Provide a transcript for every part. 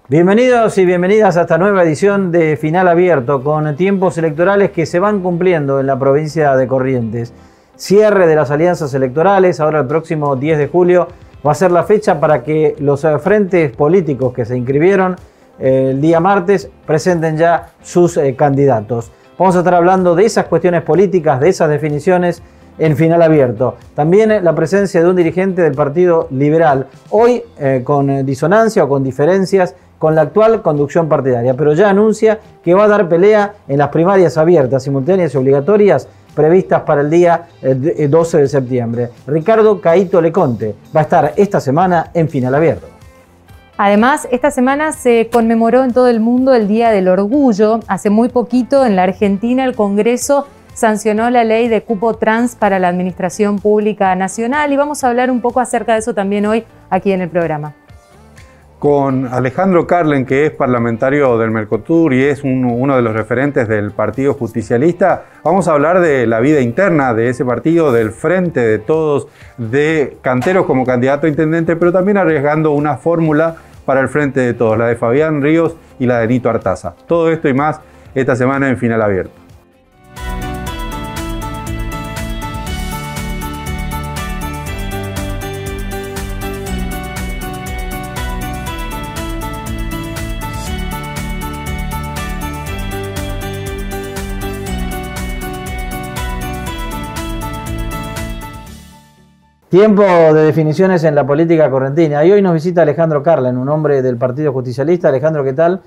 Bienvenidos y bienvenidas a esta nueva edición de Final Abierto, con tiempos electorales que se van cumpliendo en la provincia de Corrientes. Cierre de las alianzas electorales, ahora el próximo 10 de julio va a ser la fecha para que los frentes políticos que se inscribieron el día martes presenten ya sus candidatos. Vamos a estar hablando de esas cuestiones políticas, de esas definiciones en Final Abierto. También la presencia de un dirigente del Partido Liberal, hoy con disonancia o con diferencias con la actual conducción partidaria, pero ya anuncia que va a dar pelea en las primarias abiertas, simultáneas y obligatorias previstas para el día 12 de septiembre. Ricardo Caíto Leconte va a estar esta semana en Final Abierto. Además, esta semana se conmemoró en todo el mundo el Día del Orgullo. Hace muy poquito, en la Argentina, el Congreso sancionó la ley de cupo trans para la Administración Pública Nacional y vamos a hablar un poco acerca de eso también hoy aquí en el programa. Con Alejandro Carlen, que es parlamentario del Mercosur y es uno de los referentes del Partido Justicialista, vamos a hablar de la vida interna de ese partido, del Frente de Todos, de Cantero como candidato a intendente, pero también arriesgando una fórmula para el Frente de Todos, la de Fabián Ríos y la de Nito Artaza. Todo esto y más esta semana en Final Abierto. Tiempo de definiciones en la política correntina. Y hoy nos visita Alejandro Carlen, un hombre del Partido Justicialista. Alejandro, ¿qué tal?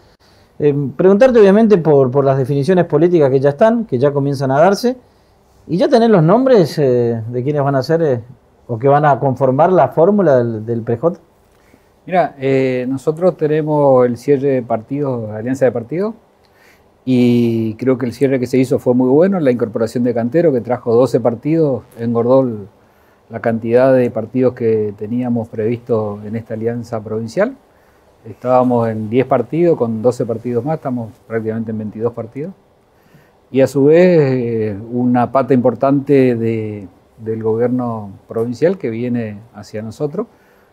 Preguntarte obviamente por las definiciones políticas que ya están, que ya comienzan a darse, y ya tener los nombres de quienes van a ser o que van a conformar la fórmula del PJ. Mira, nosotros tenemos el cierre de partidos, alianza de partidos, y creo que el cierre que se hizo fue muy bueno. La incorporación de Cantero, que trajo 12 partidos, engordó la cantidad de partidos que teníamos previsto en esta alianza provincial. Estábamos en 10 partidos, con 12 partidos más, estamos prácticamente en 22 partidos. Y a su vez, una pata importante del gobierno provincial que viene hacia nosotros.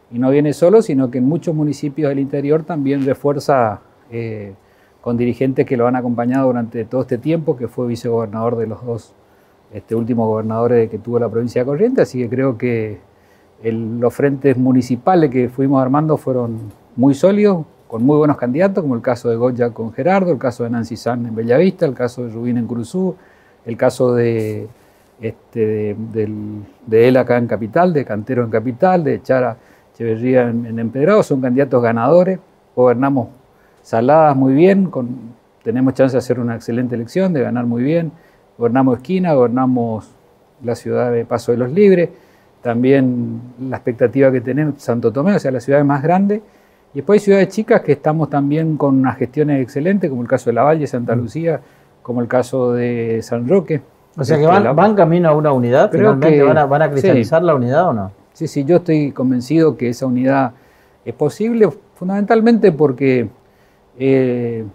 Y no viene solo, sino que en muchos municipios del interior también refuerza con dirigentes que lo han acompañado durante todo este tiempo, que fue vicegobernador de los dos últimos gobernadores que tuvo la provincia de Corrientes, así que creo que los frentes municipales que fuimos armando fueron muy sólidos, con muy buenos candidatos, como el caso de Goya con Gerardo, el caso de Nancy San en Bellavista, el caso de Rubín en Curuzú, el caso de él acá en Capital, de Cantero en Capital, de Chara Echeverría en Empedrado. Son candidatos ganadores, gobernamos Saladas muy bien, tenemos chance de hacer una excelente elección, de ganar muy bien. Gobernamos Esquina, gobernamos la ciudad de Paso de los Libres, también la expectativa que tenemos Santo Tomé, o sea, las ciudades más grandes. Y después hay ciudades chicas que estamos también con unas gestiones excelentes, como el caso de La Valle, Santa Lucía, como el caso de San Roque. O sea que van camino a una unidad, finalmente van a cristalizar la unidad, ¿o no? Sí, yo estoy convencido que esa unidad es posible, fundamentalmente porque hemos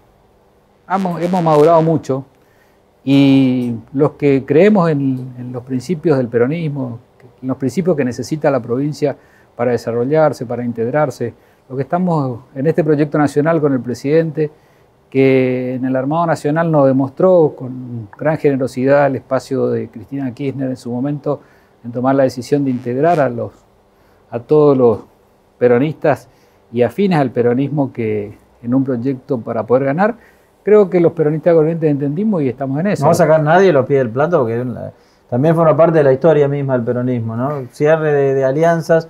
madurado mucho. Y los que creemos en los principios del peronismo, en los principios que necesita la provincia para desarrollarse, para integrarse, los que estamos en este proyecto nacional con el presidente, que en el Armado Nacional nos demostró con gran generosidad el espacio de Cristina Kirchner en su momento en tomar la decisión de integrar a todos los peronistas y afines al peronismo que en un proyecto para poder ganar. Creo que los peronistas Corrientes entendimos y estamos en eso. No va a sacar nadie los pies del plato, porque también forma parte de la historia misma del peronismo, ¿no? Cierre de alianzas,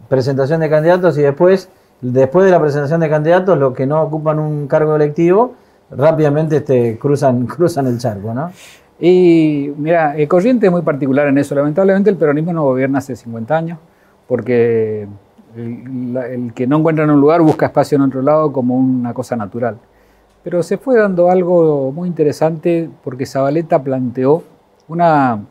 presentación de candidatos y después de la presentación de candidatos, los que no ocupan un cargo electivo rápidamente cruzan el charco, ¿no? Y mira, Corrientes es muy particular en eso. Lamentablemente el peronismo no gobierna hace 50 años, porque el que no encuentra en un lugar busca espacio en otro lado como una cosa natural. Pero se fue dando algo muy interesante porque Zabaleta planteó una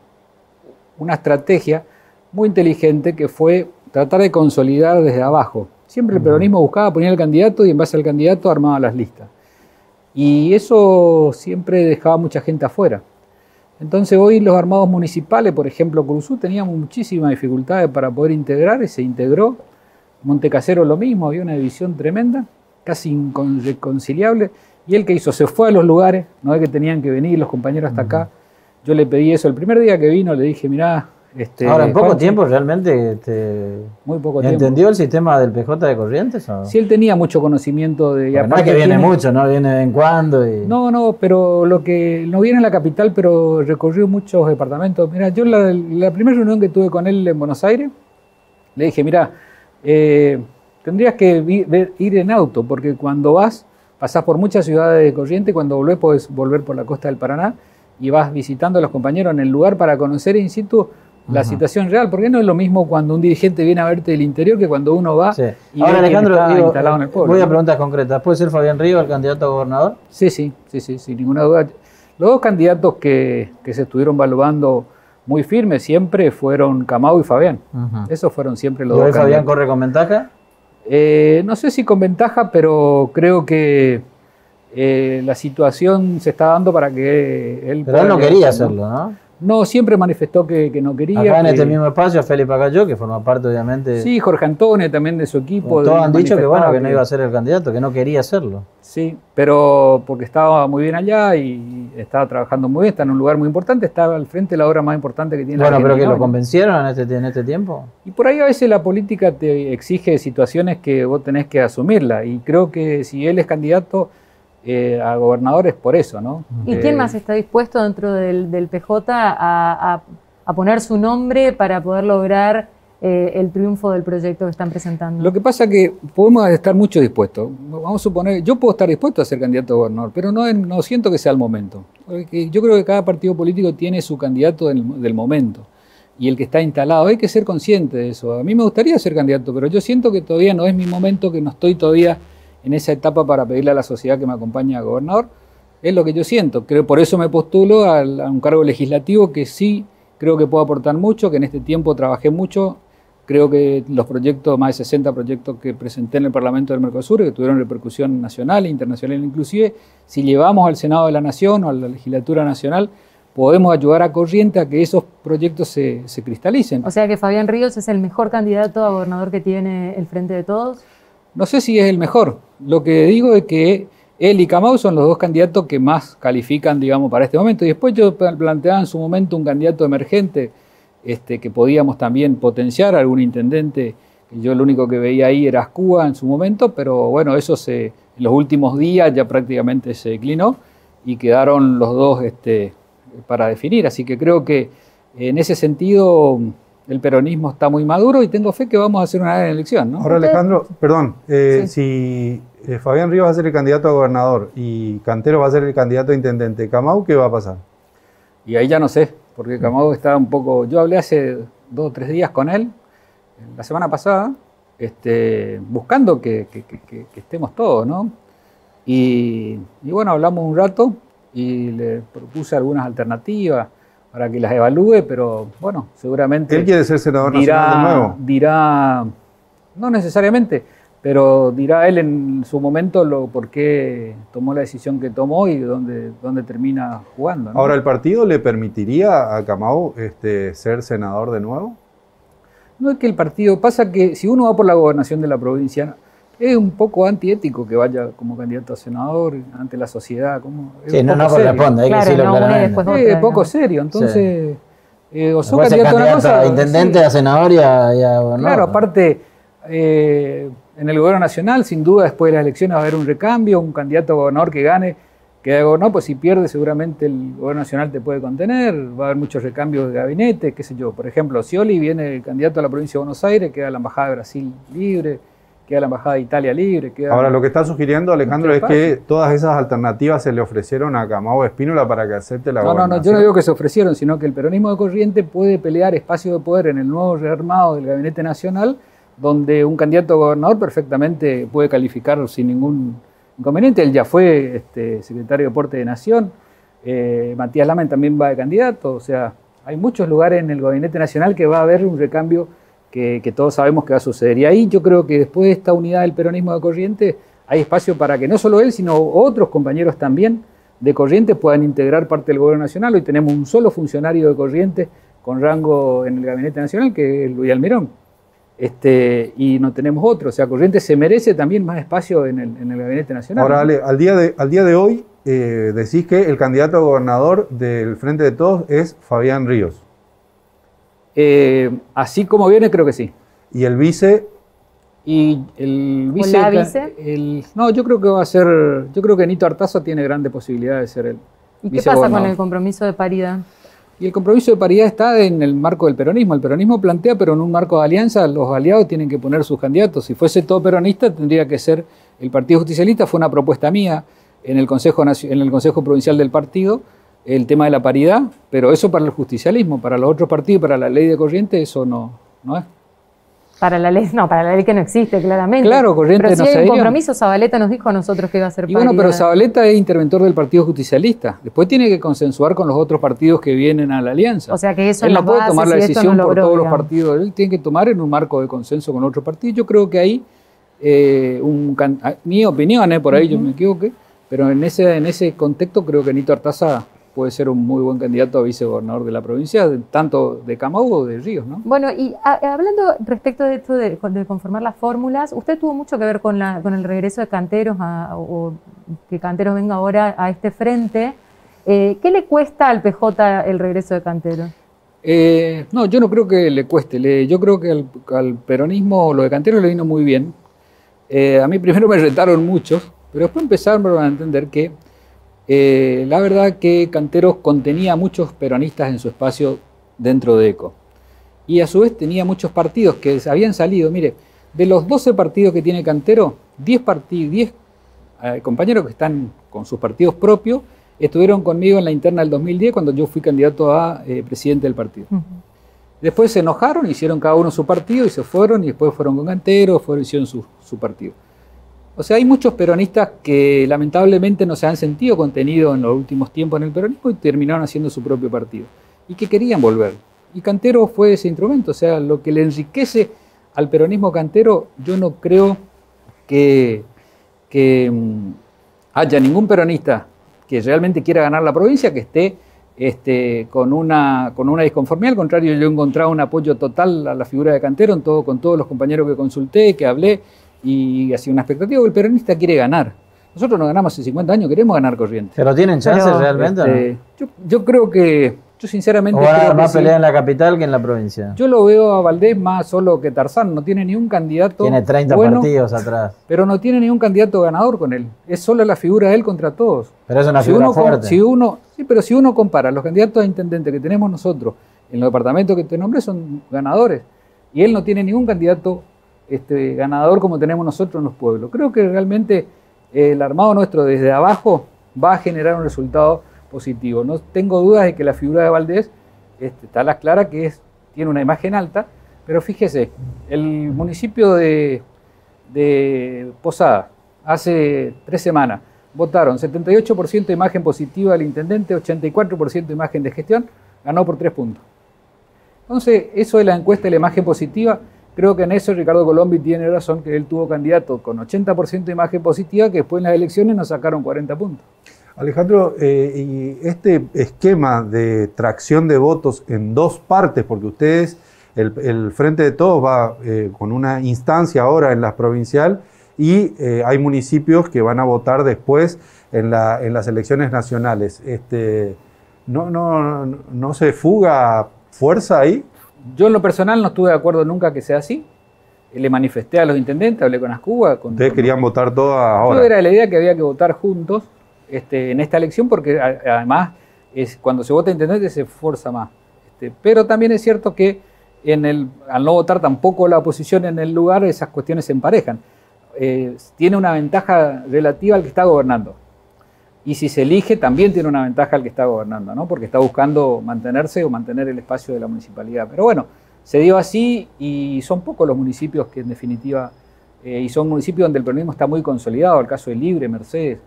estrategia muy inteligente que fue tratar de consolidar desde abajo. Siempre el peronismo buscaba poner al candidato y en base al candidato armaba las listas. Y eso siempre dejaba mucha gente afuera. Entonces hoy los armados municipales, por ejemplo Curuzú, teníamos muchísimas dificultades para poder integrar y se integró. Montecasero lo mismo, había una división tremenda. casi irreconciliables. Y él, ¿qué hizo? Se fue a los lugares, no es que tenían que venir los compañeros hasta acá. Yo le pedí eso el primer día que vino, le dije, mirá, ahora, en poco tiempo realmente muy poco tiempo. ¿Entendió el sistema del PJ de Corrientes? ¿O? Sí, él tenía mucho conocimiento de... Bueno, no es que viene mucho, ¿no? Viene de vez en cuando. No, pero lo que no viene en la capital, pero recorrió muchos departamentos. Mira, yo la primera reunión que tuve con él en Buenos Aires, le dije, mira, tendrías que ir en auto, porque cuando pasás por muchas ciudades de Corrientes, cuando volvés podés volver por la costa del Paraná y vas visitando a los compañeros en el lugar para conocer in situ la situación real, porque no es lo mismo cuando un dirigente viene a verte del interior que cuando uno va y ahora, ve Alejandro, está instalado en el pueblo. Voy a preguntas concretas. ¿Puede ser Fabián Ríos el candidato a gobernador? Sí, sin ninguna duda. Los dos candidatos que se estuvieron evaluando muy firmes siempre fueron Camao y Fabián. Esos fueron siempre los dos candidatos. ¿Fabián corre con ventaja? No sé si con ventaja, pero creo que la situación se está dando para que él... Pero él no quería hacerlo, ¿no? No, siempre manifestó que no quería. Acá en este mismo espacio, Felipe Acayó, que forma parte obviamente... Sí, Jorge Antonio también de su equipo. Todos han dicho que bueno, que no iba a ser el candidato, que no quería hacerlo. Sí, pero porque estaba muy bien allá y estaba trabajando muy bien, está en un lugar muy importante, estaba al frente de la obra más importante que tiene. Bueno, pero que lo convencieron en este tiempo. Y por ahí a veces la política te exige situaciones que vos tenés que asumirla, y creo que si él es candidato a gobernador es por eso, ¿no? ¿Y quién más está dispuesto dentro del PJ a poner su nombre para poder lograr el triunfo del proyecto que están presentando? Lo que pasa es que podemos estar mucho dispuestos. Vamos a suponer, yo puedo estar dispuesto a ser candidato a gobernador, pero no siento que sea el momento. Porque yo creo que cada partido político tiene su candidato del momento y el que está instalado. Hay que ser consciente de eso. A mí me gustaría ser candidato, pero yo siento que todavía no es mi momento, que no estoy todavía en esa etapa para pedirle a la sociedad que me acompañe a gobernador. Es lo que yo siento. Creo, por eso me postulo a un cargo legislativo que sí creo que puedo aportar mucho, que en este tiempo trabajé mucho. Creo que los proyectos, más de 60 proyectos que presenté en el Parlamento del Mercosur, que tuvieron repercusión nacional e internacional inclusive, si llevamos al Senado de la Nación o a la Legislatura Nacional, podemos ayudar a Corrientes a que esos proyectos se cristalicen. O sea que Fabián Ríos es el mejor candidato a gobernador que tiene el Frente de Todos. No sé si es el mejor. Lo que digo es que él y Camao son los dos candidatos que más califican, digamos, para este momento. Y después yo planteaba en su momento un candidato emergente que podíamos también potenciar, algún intendente, que yo lo único que veía ahí era Ascúa en su momento, pero bueno, eso en los últimos días ya prácticamente se declinó y quedaron los dos para definir. Así que creo que en ese sentido el peronismo está muy maduro y tengo fe que vamos a hacer una gran elección, ¿no? Ahora, Alejandro, perdón, si Fabián Ríos va a ser el candidato a gobernador y Cantero va a ser el candidato a intendente, ¿Camao qué va a pasar? Y ahí ya no sé, porque Camao está un poco... Yo hablé hace 2 o 3 días con él, la semana pasada, buscando que estemos todos, ¿no? Y bueno, hablamos un rato y le propuse algunas alternativas para que las evalúe, pero bueno, seguramente... ¿Él quiere ser senador nacional de nuevo? Dirá, no necesariamente, pero dirá él en su momento por qué tomó la decisión que tomó y dónde termina jugando, ¿no? Ahora, ¿el partido le permitiría a Camao ser senador de nuevo? No es que el partido... Pasa que si uno va por la gobernación de la provincia, es un poco antiético que vaya como candidato a senador ante la sociedad. Sí, no corresponde, hay que decirlo claramente. Es poco serio, entonces... o sos candidato a una cosa... a intendente, a senador y a gobernador. Claro, aparte, en el gobierno nacional, sin duda, después de las elecciones va a haber un recambio, un candidato a gobernador que gane, que gobernador, pues si pierde seguramente el gobierno nacional te puede contener, va a haber muchos recambios de gabinete, qué sé yo. Por ejemplo, Scioli viene el candidato a la provincia de Buenos Aires, queda la embajada de Brasil libre, queda la embajada de Italia libre. Ahora, lo que está sugiriendo Alejandro es que todas esas alternativas se le ofrecieron a Camao Espínola para que acepte la gobernación. No, yo no digo que se ofrecieron, sino que el peronismo de Corrientes puede pelear espacio de poder en el nuevo rearmado del Gabinete Nacional, donde un candidato a gobernador perfectamente puede calificar sin ningún inconveniente. Él ya fue secretario de Deporte de Nación, Matías Lamen también va de candidato, o sea, hay muchos lugares en el Gabinete Nacional que va a haber un recambio que todos sabemos que va a suceder. Y ahí yo creo que después de esta unidad del peronismo de Corrientes hay espacio para que no solo él, sino otros compañeros también de Corrientes puedan integrar parte del gobierno nacional. Hoy tenemos un solo funcionario de Corrientes con rango en el Gabinete Nacional, que es Luis Almirón. y no tenemos otro. O sea, Corrientes se merece también más espacio en el Gabinete Nacional. Ahora, Ale, al día de hoy decís que el candidato a gobernador del Frente de Todos es Fabián Ríos. Así como viene, creo que sí. ¿Y el vice? Y el vice... ¿O la vice? No, yo creo que va a ser... Yo creo que Nito Artaza tiene grandes posibilidades de ser el ¿Y qué pasa con el compromiso de paridad? Y el compromiso de paridad está en el marco del peronismo. El peronismo plantea, pero en un marco de alianza, los aliados tienen que poner sus candidatos. Si fuese todo peronista, tendría que ser el Partido Justicialista. Fue una propuesta mía en el Consejo Provincial del partido, el tema de la paridad, pero eso para el justicialismo, para los otros partidos, para la ley de Corrientes, eso no es. Para la ley que no existe, claramente. Claro, Corrientes pero no si hay se un compromiso, Zabaleta nos dijo a nosotros que iba a ser paridad. Y bueno, pero Zabaleta es interventor del Partido Justicialista. Después tiene que consensuar con los otros partidos que vienen a la alianza. O sea que eso él no puede base, tomar la si decisión no por logró, todos digamos. los partidos. Él tiene que tomar en un marco de consenso con otros partidos. Yo creo que ahí, mi opinión, por ahí yo me equivoqué, pero en ese contexto creo que Nito Artaza puede ser un muy buen candidato a vicegobernador de la provincia, tanto de Camagüey o de Ríos, ¿no? Bueno, y hablando respecto de esto de conformar las fórmulas, usted tuvo mucho que ver con el regreso de Canteros, o que Canteros venga ahora a este frente. ¿Qué le cuesta al PJ el regreso de Canteros? No, yo no creo que le cueste. Yo creo que al peronismo lo de Canteros le vino muy bien. A mí primero me retaron muchos, pero después empezaron a entender que la verdad que Canteros contenía a muchos peronistas en su espacio dentro de ECO. Y a su vez tenía muchos partidos que habían salido. Mire, de los 12 partidos que tiene Cantero, 10 compañeros que están con sus partidos propios estuvieron conmigo en la interna del 2010 cuando yo fui candidato a presidente del partido. Después se enojaron, hicieron cada uno su partido y se fueron, y después fueron con Canteros, hicieron su partido. O sea, hay muchos peronistas que lamentablemente no se han sentido contenidos en los últimos tiempos en el peronismo y terminaron haciendo su propio partido. Y que querían volver. Y Cantero fue ese instrumento. O sea, lo que le enriquece al peronismo Cantero, yo no creo que haya ningún peronista que realmente quiera ganar la provincia que esté con una disconformidad. Al contrario, yo he encontrado un apoyo total a la figura de Cantero con todos los compañeros que consulté, que hablé, y así una expectativa. El peronista quiere ganar. Nosotros no ganamos hace 50 años, queremos ganar Corrientes. ¿Pero tienen chances realmente? Yo creo que, yo sinceramente ¿O creo más que pelea en la capital que en la provincia? Yo lo veo a Valdés más solo que Tarzán, no tiene ni un candidato. Tiene 30 bueno, partidos atrás. Pero no tiene ni un candidato ganador con él. Es solo la figura de él contra todos. Pero es una figura fuerte. Pero si uno compara los candidatos a intendente que tenemos nosotros en los departamentos que te nombré, son ganadores. Y él no tiene ningún candidato ganador como tenemos nosotros en los pueblos. Creo que realmente el armado nuestro desde abajo va a generar un resultado positivo. No tengo dudas de que la figura de Valdés está a las claras que tiene una imagen alta, pero fíjese, el municipio de Posada, hace 3 semanas, votaron 78% de imagen positiva del intendente, 84% de imagen de gestión, ganó por 3 puntos. Entonces, eso de la encuesta de la imagen positiva, creo que en eso Ricardo Colombi tiene razón, que él tuvo candidato con 80% de imagen positiva, que después en las elecciones nos sacaron 40 puntos. Alejandro, y este esquema de tracción de votos en 2 partes, porque ustedes, el Frente de Todos va con una instancia ahora en la provincial y hay municipios que van a votar después en las elecciones nacionales. ¿No se fuga fuerza ahí? Yo en lo personal no estuve de acuerdo nunca que sea así. Le manifesté a los intendentes, hablé con Ascuba. Ustedes querían votar todas ahora. Yo era la idea que había que votar juntos en esta elección, porque además cuando se vota intendente se esfuerza más. Pero también es cierto que al no votar tampoco la oposición en el lugar, esas cuestiones se emparejan. Tiene una ventaja relativa al que está gobernando. Y si se elige, también tiene una ventaja al que está gobernando, ¿no? Porque está buscando mantenerse o mantener el espacio de la municipalidad. Pero bueno, se dio así y son pocos los municipios que en definitiva, y son municipios donde el peronismo está muy consolidado, el caso de Libre, Mercedes,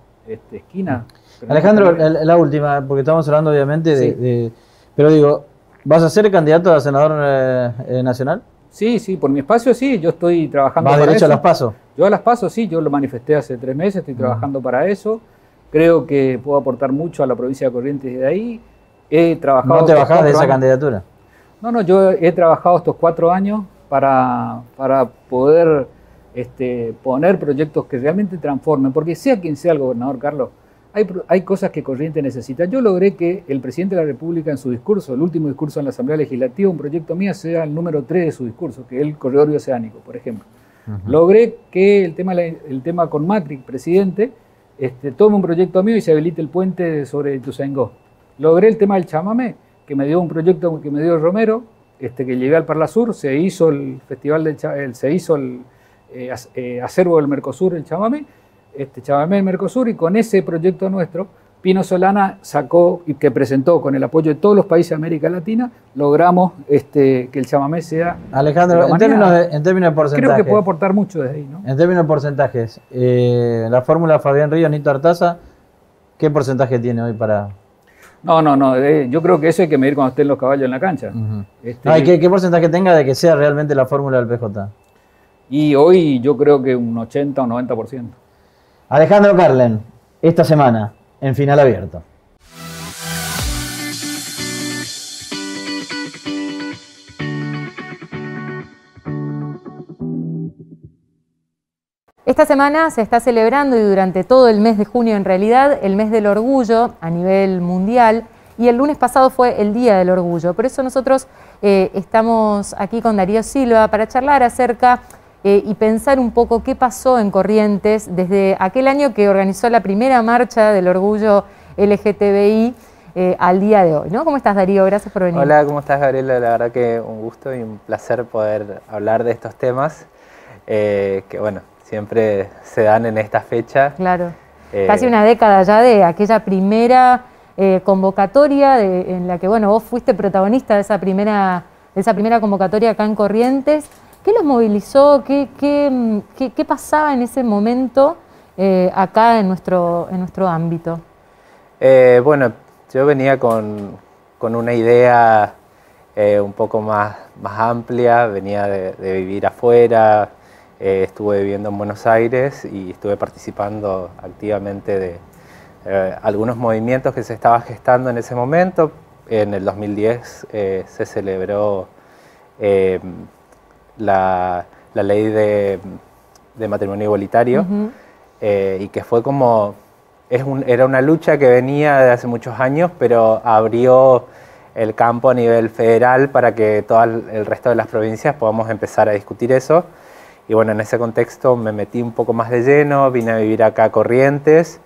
Esquina. Alejandro, la última, porque estamos hablando obviamente de pero digo, ¿vas a ser candidato a senador nacional? Sí, por mi espacio sí, yo estoy trabajando para eso. ¿Vas derecho a las PASO? Yo a las PASO sí, yo lo manifesté hace 3 meses, estoy trabajando para eso. Creo que puedo aportar mucho a la provincia de Corrientes de ahí. He trabajado. ¿No te bajás de esa candidatura? No, yo he trabajado estos 4 años para poder poner proyectos que realmente transformen, porque sea quien sea el gobernador, Carlos, hay cosas que Corrientes necesita. Yo logré que el presidente de la República en su discurso, el último discurso en la Asamblea Legislativa, un proyecto mío sea el número 3 de su discurso, que es el corredor bioceánico, por ejemplo. Logré que el tema con Macri, presidente, tome un proyecto mío y se habilite el puente sobre Ituzaingó. Logré el tema del chamamé, que me dio un proyecto que me dio Romero, que llevé al Parlasur, se hizo el festival se hizo el acervo del Mercosur, el chamamé del Mercosur, y con ese proyecto nuestro, Pino Solana sacó y que presentó con el apoyo de todos los países de América Latina, logramos que el chamamé sea... Alejandro, en términos de porcentajes. Creo que puedo aportar mucho desde ahí, ¿no? En términos de porcentajes, la fórmula Fabián Ríos, Nito Artaza, ¿qué porcentaje tiene hoy para...? No, yo creo que eso hay que medir cuando estén los caballos en la cancha. ¿Qué porcentaje tenga de que sea realmente la fórmula del PJ? Y hoy yo creo que un 80 o 90%. Alejandro Carlen, esta semana, en Final Abierto. Esta semana se está celebrando, y durante todo el mes de junio en realidad, el mes del orgullo a nivel mundial, y el lunes pasado fue el Día del Orgullo. Por eso nosotros estamos aquí con Darío Silva para charlar acerca y pensar un poco qué pasó en Corrientes desde aquel año que organizó la primera marcha del orgullo LGTBI al día de hoy, ¿no? ¿Cómo estás, Darío? Gracias por venir. Hola, ¿cómo estás, Gabriela? La verdad que un gusto y un placer poder hablar de estos temas que, bueno, siempre se dan en esta fecha. Claro, casi una década ya de aquella primera convocatoria en la que, bueno, vos fuiste protagonista de esa primera convocatoria acá en Corrientes. ¿Qué los movilizó? ¿Qué pasaba en ese momento acá en nuestro ámbito? Bueno, yo venía con una idea un poco más amplia, venía de vivir afuera, estuve viviendo en Buenos Aires y estuve participando activamente de algunos movimientos que se estaban gestando en ese momento. En el 2010 se celebró la ley de matrimonio igualitario, y que fue como, era una lucha que venía de hace muchos años, pero abrió el campo a nivel federal para que todo el resto de las provincias podamos empezar a discutir eso. Y bueno, en ese contexto me metí un poco más de lleno, vine a vivir acá a Corrientes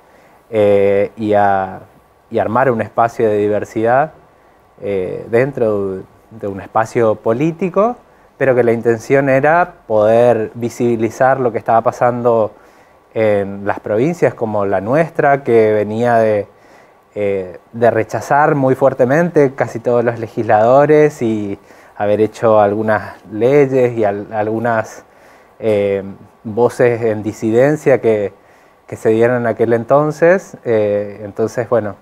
y armar un espacio de diversidad dentro de un espacio político, pero que la intención era poder visibilizar lo que estaba pasando en las provincias como la nuestra, que venía de rechazar muy fuertemente casi todos los legisladores y haber hecho algunas leyes y algunas voces en disidencia que se dieron en aquel entonces. Entonces, bueno,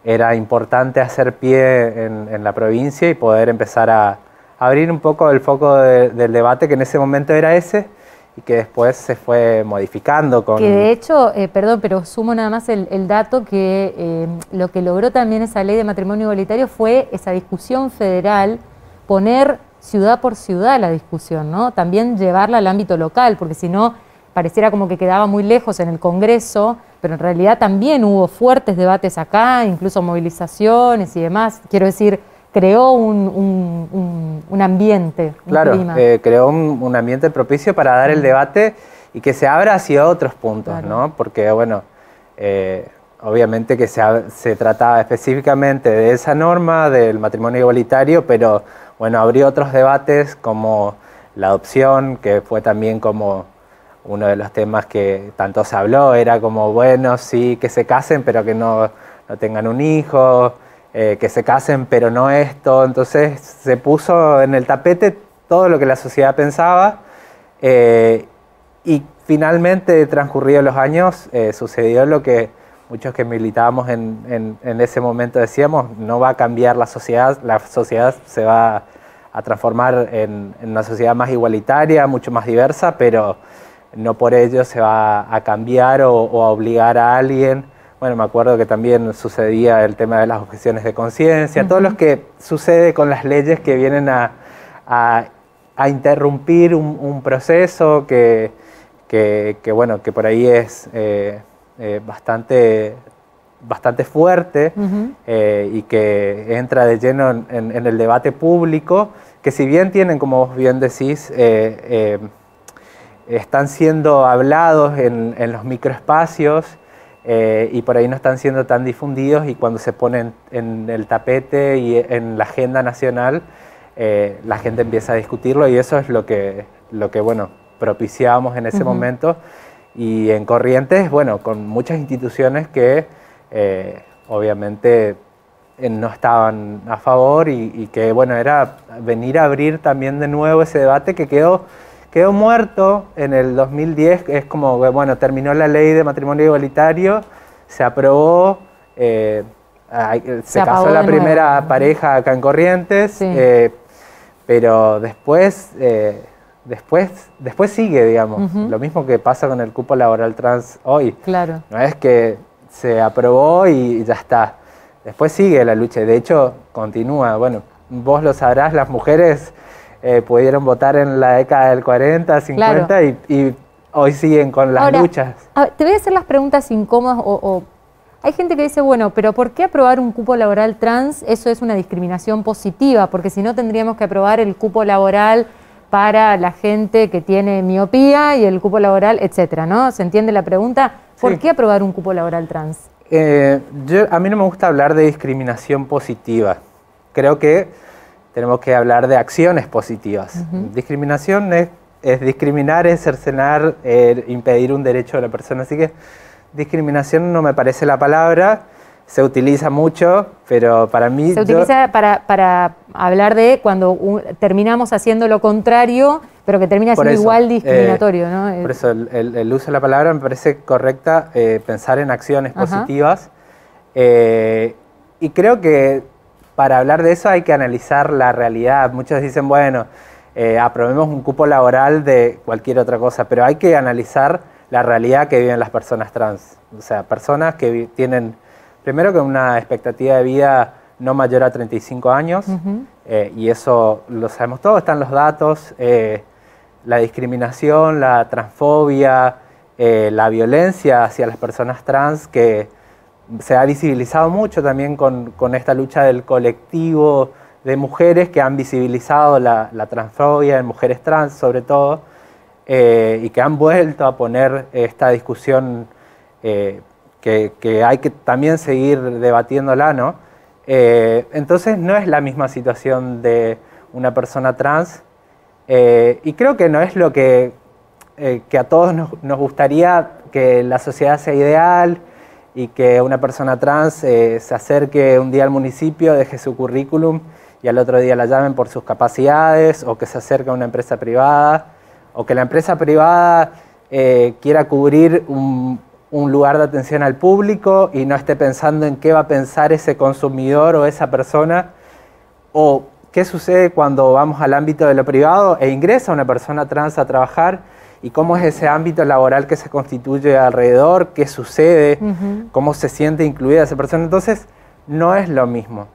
era importante hacer pie en la provincia y poder empezar a abrir un poco el foco del debate, que en ese momento era ese, y que después se fue modificando con... Que de hecho, perdón, pero sumo nada más el dato que lo que logró también esa ley de matrimonio igualitario fue esa discusión federal, poner ciudad por ciudad la discusión, ¿no? También llevarla al ámbito local, porque si no, pareciera como que quedaba muy lejos en el Congreso, pero en realidad también hubo fuertes debates acá, incluso movilizaciones y demás. Quiero decir, creó un ambiente, un clima. Claro, creó un ambiente propicio para dar el debate y que se abra hacia otros puntos, claro, ¿no? Porque, bueno, obviamente que se trataba específicamente de esa norma, del matrimonio igualitario, pero, bueno, abrió otros debates como la adopción, que fue también como uno de los temas que tanto se habló, era como, bueno, sí, que se casen, pero que no tengan un hijo, que se casen, pero no esto. Entonces se puso en el tapete todo lo que la sociedad pensaba, y finalmente, transcurridos los años, sucedió lo que muchos que militábamos en ese momento decíamos: no va a cambiar la sociedad se va a transformar en una sociedad más igualitaria, mucho más diversa, pero no por ello se va a cambiar o a obligar a alguien. Bueno, me acuerdo que también sucedía el tema de las objeciones de conciencia, todo lo que sucede con las leyes que vienen a a interrumpir un proceso que bueno, que por ahí es bastante fuerte y que entra de lleno en el debate público, que si bien tienen, como vos bien decís, están siendo hablados en los microespacios y por ahí no están siendo tan difundidos, y cuando se ponen en el tapete y en la agenda nacional, la gente empieza a discutirlo, y eso es lo que bueno, propiciábamos en ese momento. Y en Corrientes, bueno, con muchas instituciones que obviamente no estaban a favor, y que bueno, era venir a abrir también de nuevo ese debate que quedó muerto en el 2010. Es como, bueno, terminó la ley de matrimonio igualitario, se aprobó, se casó la primera pareja acá en Corrientes, sí. Pero después sigue, digamos, lo mismo que pasa con el cupo laboral trans hoy. Claro. No es que se aprobó y ya está. Después sigue la lucha, de hecho continúa. Bueno, vos lo sabrás, las mujeres pudieron votar en la década del 40, 50, claro. y hoy siguen con las luchas. Te voy a hacer las preguntas incómodas hay gente que dice, bueno, pero ¿por qué aprobar un cupo laboral trans? Eso es una discriminación positiva, porque si no tendríamos que aprobar el cupo laboral para la gente que tiene miopía y el cupo laboral, etcétera, ¿no? ¿Se entiende la pregunta? ¿Por qué aprobar un cupo laboral trans? A mí no me gusta hablar de discriminación positiva. Creo que tenemos que hablar de acciones positivas. Discriminación es discriminar, es cercenar, impedir un derecho de la persona. Así que discriminación no me parece la palabra. Se utiliza mucho, pero para mí... Se utiliza para hablar de cuando terminamos haciendo lo contrario, pero que termina siendo igual discriminatorio, ¿no? Por eso el uso de la palabra me parece correcta, pensar en acciones positivas. Y creo que para hablar de eso hay que analizar la realidad. Muchos dicen, bueno, aprobemos un cupo laboral de cualquier otra cosa, pero hay que analizar la realidad que viven las personas trans. O sea, personas que tienen... Primero, que una expectativa de vida no mayor a 35 años, y eso lo sabemos todos, están los datos, la discriminación, la transfobia, la violencia hacia las personas trans, que se ha visibilizado mucho también con esta lucha del colectivo de mujeres que han visibilizado la transfobia en mujeres trans, sobre todo, y que han vuelto a poner esta discusión que hay que también seguir debatiéndola, ¿no? Entonces no es la misma situación de una persona trans, y creo que no es lo que a todos nos gustaría, que la sociedad sea ideal y que una persona trans se acerque un día al municipio, deje su currículum y al otro día la llamen por sus capacidades, o que se acerque a una empresa privada, o que la empresa privada quiera cubrir un lugar de atención al público y no esté pensando en qué va a pensar ese consumidor o esa persona, o qué sucede cuando vamos al ámbito de lo privado e ingresa una persona trans a trabajar, y cómo es ese ámbito laboral que se constituye alrededor, qué sucede, cómo se siente incluida esa persona. Entonces no es lo mismo.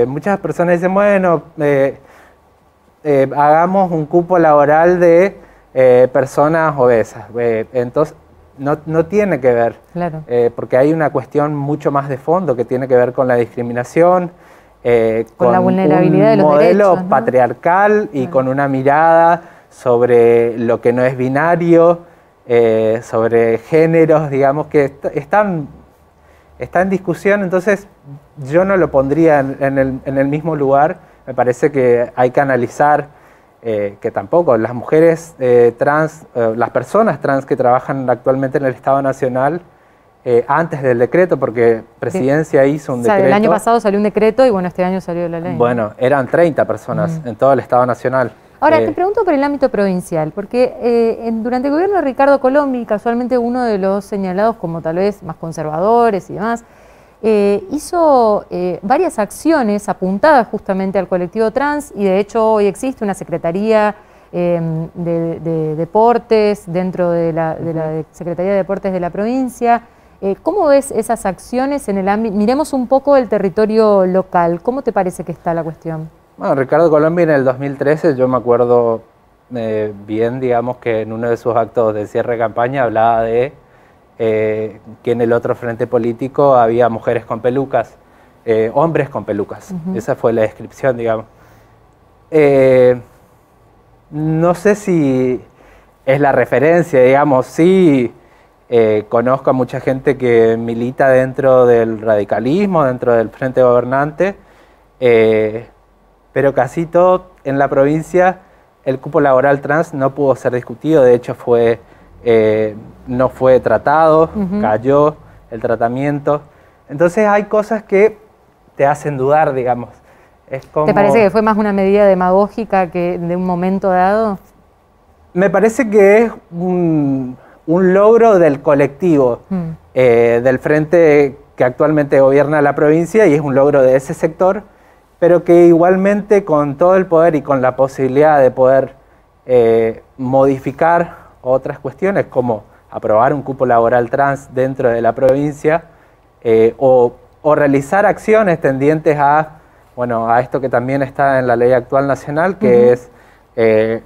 Muchas personas dicen, bueno, hagamos un cupo laboral de personas obesas. Entonces no tiene que ver, claro. Porque hay una cuestión mucho más de fondo que tiene que ver con la discriminación, con la vulnerabilidad de los modelo derechos, ¿no? patriarcal, y con una mirada sobre lo que no es binario, sobre géneros, digamos, que está en discusión. Entonces yo no lo pondría en el mismo lugar. Me parece que hay que analizar que tampoco las mujeres trans, las personas trans que trabajan actualmente en el Estado Nacional, antes del decreto, porque Presidencia hizo un decreto. El año pasado salió un decreto y bueno, este año salió la ley. Bueno, eran 30 personas en todo el Estado Nacional. Ahora, te pregunto por el ámbito provincial, porque durante el gobierno de Ricardo Colombi, casualmente uno de los señalados como tal vez más conservadores y demás, hizo varias acciones apuntadas justamente al colectivo trans, y de hecho hoy existe una secretaría de deportes dentro de la Secretaría de Deportes de la provincia. ¿Cómo ves esas acciones en el ámbito? Miremos un poco el territorio local. ¿Cómo te parece que está la cuestión? Bueno, Ricardo Colombi en el 2013, yo me acuerdo bien, digamos, que en uno de sus actos de cierre de campaña hablaba de que en el otro frente político había mujeres con pelucas, hombres con pelucas. Esa fue la descripción, digamos. No sé si es la referencia, digamos, sí. Conozco a mucha gente que milita dentro del radicalismo, dentro del frente gobernante, pero casi todo en la provincia el cupo laboral trans no pudo ser discutido, de hecho no fue tratado, cayó el tratamiento. Entonces hay cosas que te hacen dudar, digamos. Es como... ¿Te parece que fue más una medida demagógica que de un momento dado? Me parece que es un logro del colectivo, del frente que actualmente gobierna la provincia, y es un logro de ese sector, pero que igualmente con todo el poder y con la posibilidad de poder modificar otras cuestiones, como aprobar un cupo laboral trans dentro de la provincia, o realizar acciones tendientes a esto que también está en la ley actual nacional, que es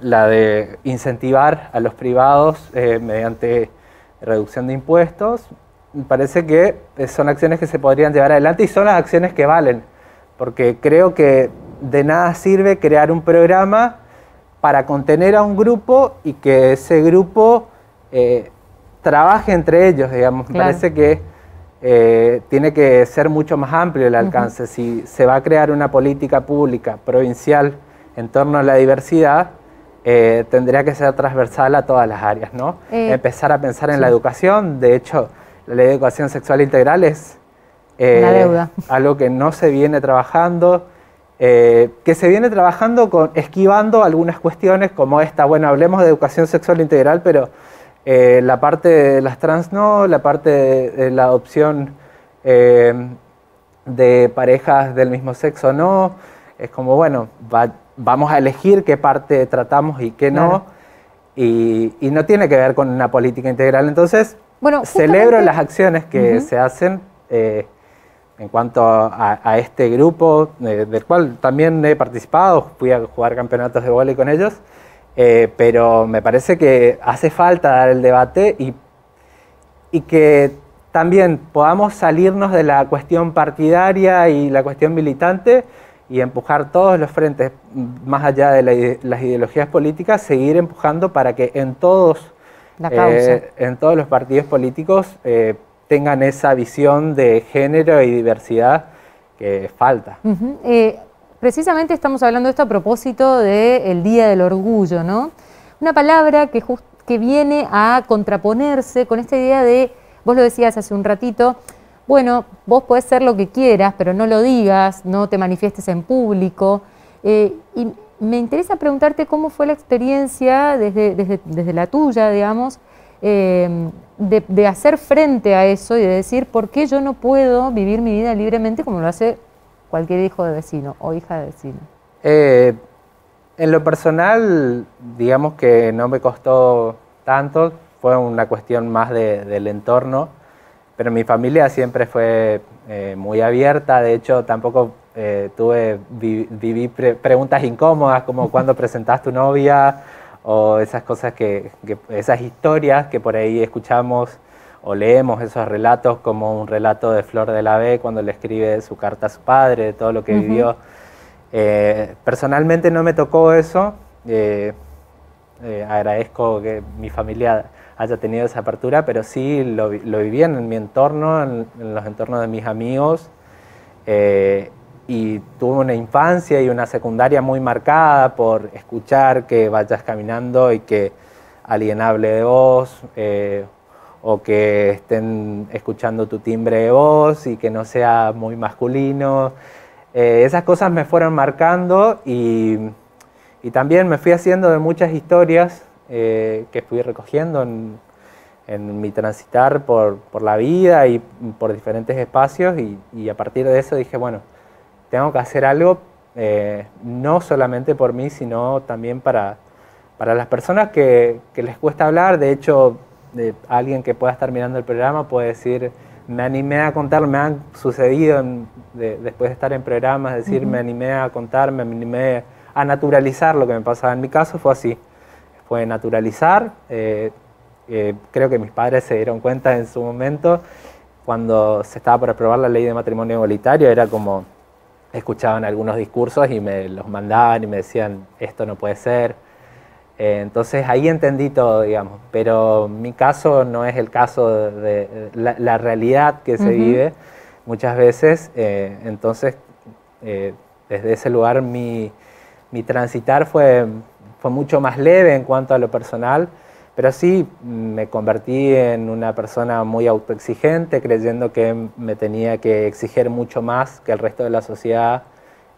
la de incentivar a los privados mediante reducción de impuestos. Me parece que son acciones que se podrían llevar adelante y son las acciones que valen, porque creo que de nada sirve crear un programa para contener a un grupo y que ese grupo trabaje entre ellos, digamos. Me parece que tiene que ser mucho más amplio el alcance. Si se va a crear una política pública provincial en torno a la diversidad, tendría que ser transversal a todas las áreas, ¿no? Empezar a pensar en la educación. De hecho, la Ley de Educación Sexual Integral es una deuda. Algo que no se viene trabajando, que se viene trabajando esquivando algunas cuestiones como esta. Bueno, hablemos de educación sexual integral, pero la parte de las trans no, la parte de la adopción de parejas del mismo sexo no. Es como, bueno, vamos a elegir qué parte tratamos y qué no, y no tiene que ver con una política integral. Entonces, celebro las acciones que se hacen en cuanto a este grupo, del cual también he participado, fui a jugar campeonatos de vóley con ellos, pero me parece que hace falta dar el debate y que también podamos salirnos de la cuestión partidaria y la cuestión militante y empujar todos los frentes, más allá de las ideologías políticas, seguir empujando para que en todos los partidos políticos tengan esa visión de género y diversidad que falta. Precisamente estamos hablando de esto a propósito del Día del Orgullo, ¿no? Una palabra que viene a contraponerse con esta idea de, vos lo decías hace un ratito, bueno, vos podés ser lo que quieras, pero no lo digas, no te manifiestes en público. Y me interesa preguntarte cómo fue la experiencia desde la tuya, digamos, de hacer frente a eso y de decir, ¿por qué yo no puedo vivir mi vida libremente como lo hace cualquier hijo de vecino o hija de vecino? En lo personal, digamos que no me costó tanto, fue una cuestión más del entorno, pero mi familia siempre fue muy abierta. De hecho, tampoco viví preguntas incómodas como cuando presentás tu novia o esas cosas esas historias que por ahí escuchamos o leemos, esos relatos, como un relato de Flor de la B cuando le escribe su carta a su padre, de todo lo que vivió. Personalmente no me tocó eso. Agradezco que mi familia haya tenido esa apertura, pero sí lo viví en mi entorno, en los entornos de mis amigos, y tuve una infancia y una secundaria muy marcada por escuchar que vayas caminando y que alguien hable de vos, o que estén escuchando tu timbre de voz y que no sea muy masculino. Esas cosas me fueron marcando y también me fui haciendo de muchas historias que fui recogiendo en mi transitar por la vida y por diferentes espacios, y a partir de eso dije, bueno, tengo que hacer algo, no solamente por mí, sino también para las personas que les cuesta hablar. De hecho, alguien que pueda estar mirando el programa puede decir, me animé a contar, me han sucedido después de estar en programas, decir, me animé a contar, me animé a naturalizar lo que me pasaba. En mi caso fue así. fue naturalizar. Creo que mis padres se dieron cuenta en su momento, cuando se estaba por aprobar la ley de matrimonio igualitario, era como, escuchaban algunos discursos y me los mandaban y me decían, esto no puede ser. Entonces ahí entendí todo, digamos, pero mi caso no es el caso de la realidad que se vive muchas veces. Entonces, desde ese lugar mi transitar fue mucho más leve en cuanto a lo personal, pero sí me convertí en una persona muy autoexigente, creyendo que me tenía que exigir mucho más que el resto de la sociedad.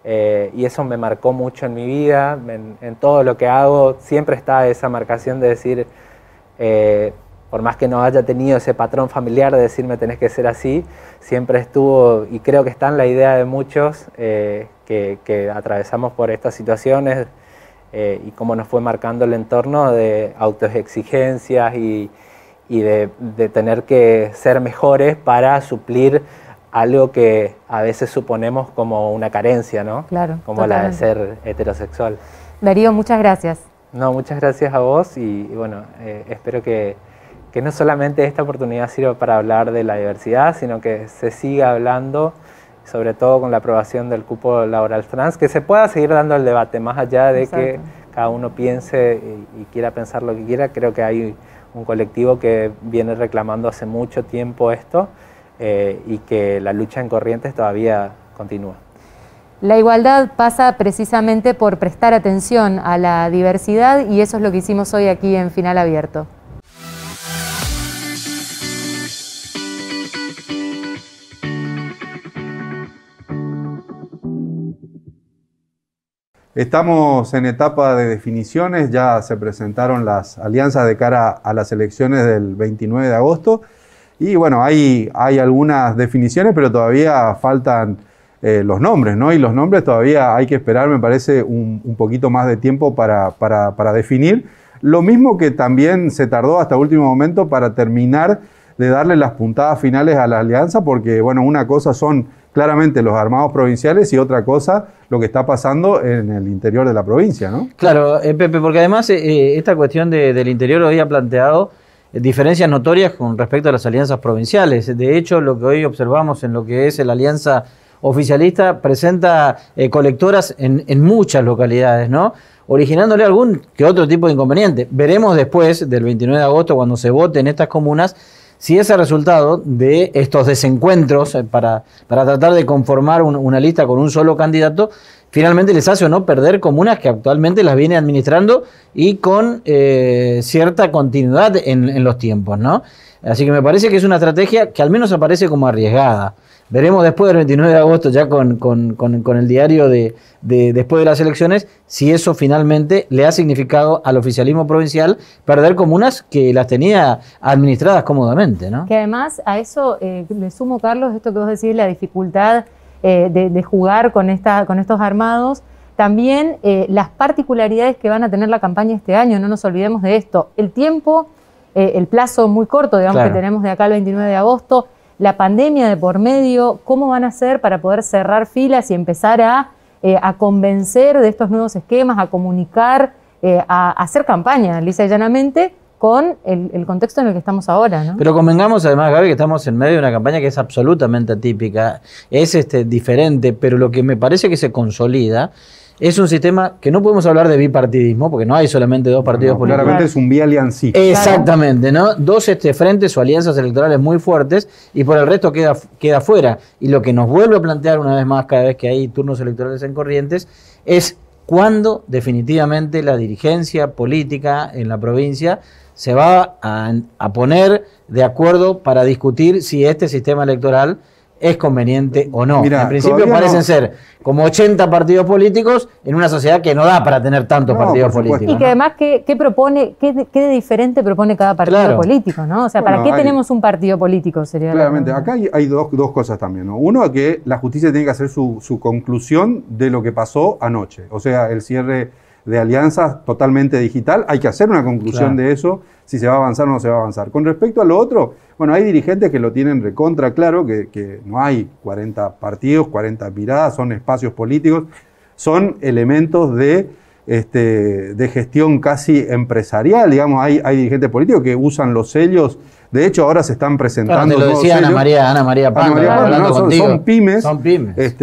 Y eso me marcó mucho en mi vida, en todo lo que hago siempre está esa marcación de decir, por más que no haya tenido ese patrón familiar de decirme tenés que ser así, siempre estuvo, y creo que está en la idea de muchos que atravesamos por estas situaciones, y cómo nos fue marcando el entorno de autoexigencias y de tener que ser mejores para suplir algo que a veces suponemos como una carencia, ¿no? Claro, como totalmente. la de ser heterosexual. Darío, muchas gracias. No, muchas gracias a vos y bueno, espero que no solamente esta oportunidad sirva para hablar de la diversidad, sino que se siga hablando, sobre todo con la aprobación del cupo laboral trans, que se pueda seguir dando el debate, más allá de que cada uno piense y quiera pensar lo que quiera. Creo que hay un colectivo que viene reclamando hace mucho tiempo esto, y que la lucha en Corrientes todavía continúa. La igualdad pasa precisamente por prestar atención a la diversidad y eso es lo que hicimos hoy aquí en Final Abierto. Estamos en etapa de definiciones, ya se presentaron las alianzas de cara a las elecciones del 29 de agosto. Y bueno, hay algunas definiciones, pero todavía faltan los nombres, ¿no? Y los nombres todavía hay que esperar, me parece, un poquito más de tiempo para definir. Lo mismo que también se tardó hasta último momento para terminar de darle las puntadas finales a la alianza, porque, bueno, una cosa son claramente los armados provinciales y otra cosa lo que está pasando en el interior de la provincia, ¿no? Claro, Pepe, porque además esta cuestión del interior hoy ha planteado diferencias notorias con respecto a las alianzas provinciales. De hecho, lo que hoy observamos en lo que es la alianza oficialista presenta colectoras en muchas localidades, ¿no? Originándole algún que otro tipo de inconveniente. Veremos después del 29 de agosto, cuando se vote en estas comunas, si ese resultado de estos desencuentros para tratar de conformar una lista con un solo candidato, finalmente les hace o no perder comunas que actualmente las viene administrando y con cierta continuidad en los tiempos, ¿no? Así que me parece que es una estrategia que al menos aparece como arriesgada. Veremos después del 29 de agosto, ya con el diario de después de las elecciones, si eso finalmente le ha significado al oficialismo provincial perder comunas que las tenía administradas cómodamente, ¿no? Que además a eso le sumo, Carlos, esto que vos decís, la dificultad de jugar con estos armados, también las particularidades que van a tener la campaña este año, no nos olvidemos de esto. El tiempo, el plazo muy corto, digamos, claro, que tenemos de acá al 29 de agosto, la pandemia de por medio, ¿cómo van a hacer para poder cerrar filas y empezar a convencer de estos nuevos esquemas, a comunicar, a hacer campaña, lisa y llanamente, con el contexto en el que estamos ahora, ¿no? Pero convengamos además, Gaby, que estamos en medio de una campaña que es absolutamente atípica, es diferente, pero lo que me parece que se consolida es un sistema que no podemos hablar de bipartidismo, porque no hay solamente dos partidos políticos. Claramente es un bialiancista. Exactamente, ¿no? Dos frentes o alianzas electorales muy fuertes y por el resto queda fuera. Y lo que nos vuelve a plantear una vez más cada vez que hay turnos electorales en Corrientes es cuándo definitivamente la dirigencia política en la provincia se va a poner de acuerdo para discutir si este sistema electoral es conveniente o no. Mirá, en principio parecen ser como 80 partidos políticos en una sociedad que no da para tener tantos partidos políticos. Y que además, ¿qué propone, qué de diferente propone cada partido político, ¿no? O sea, ¿para qué tenemos un partido político? Sería claramente, acá hay dos cosas también, ¿no? Uno, que la justicia tiene que hacer su conclusión de lo que pasó anoche. O sea, el cierre de alianzas totalmente digital. Hay que hacer una conclusión de eso, si se va a avanzar o no se va a avanzar. Con respecto a lo otro, bueno, hay dirigentes que lo tienen recontra claro, que no hay 40 partidos, 40 miradas, son espacios políticos, son elementos de de gestión casi empresarial, digamos, hay dirigentes políticos que usan los sellos. De hecho, ahora se están presentando. Claro, te lo decía Ana María Panda, son pymes, son pymes.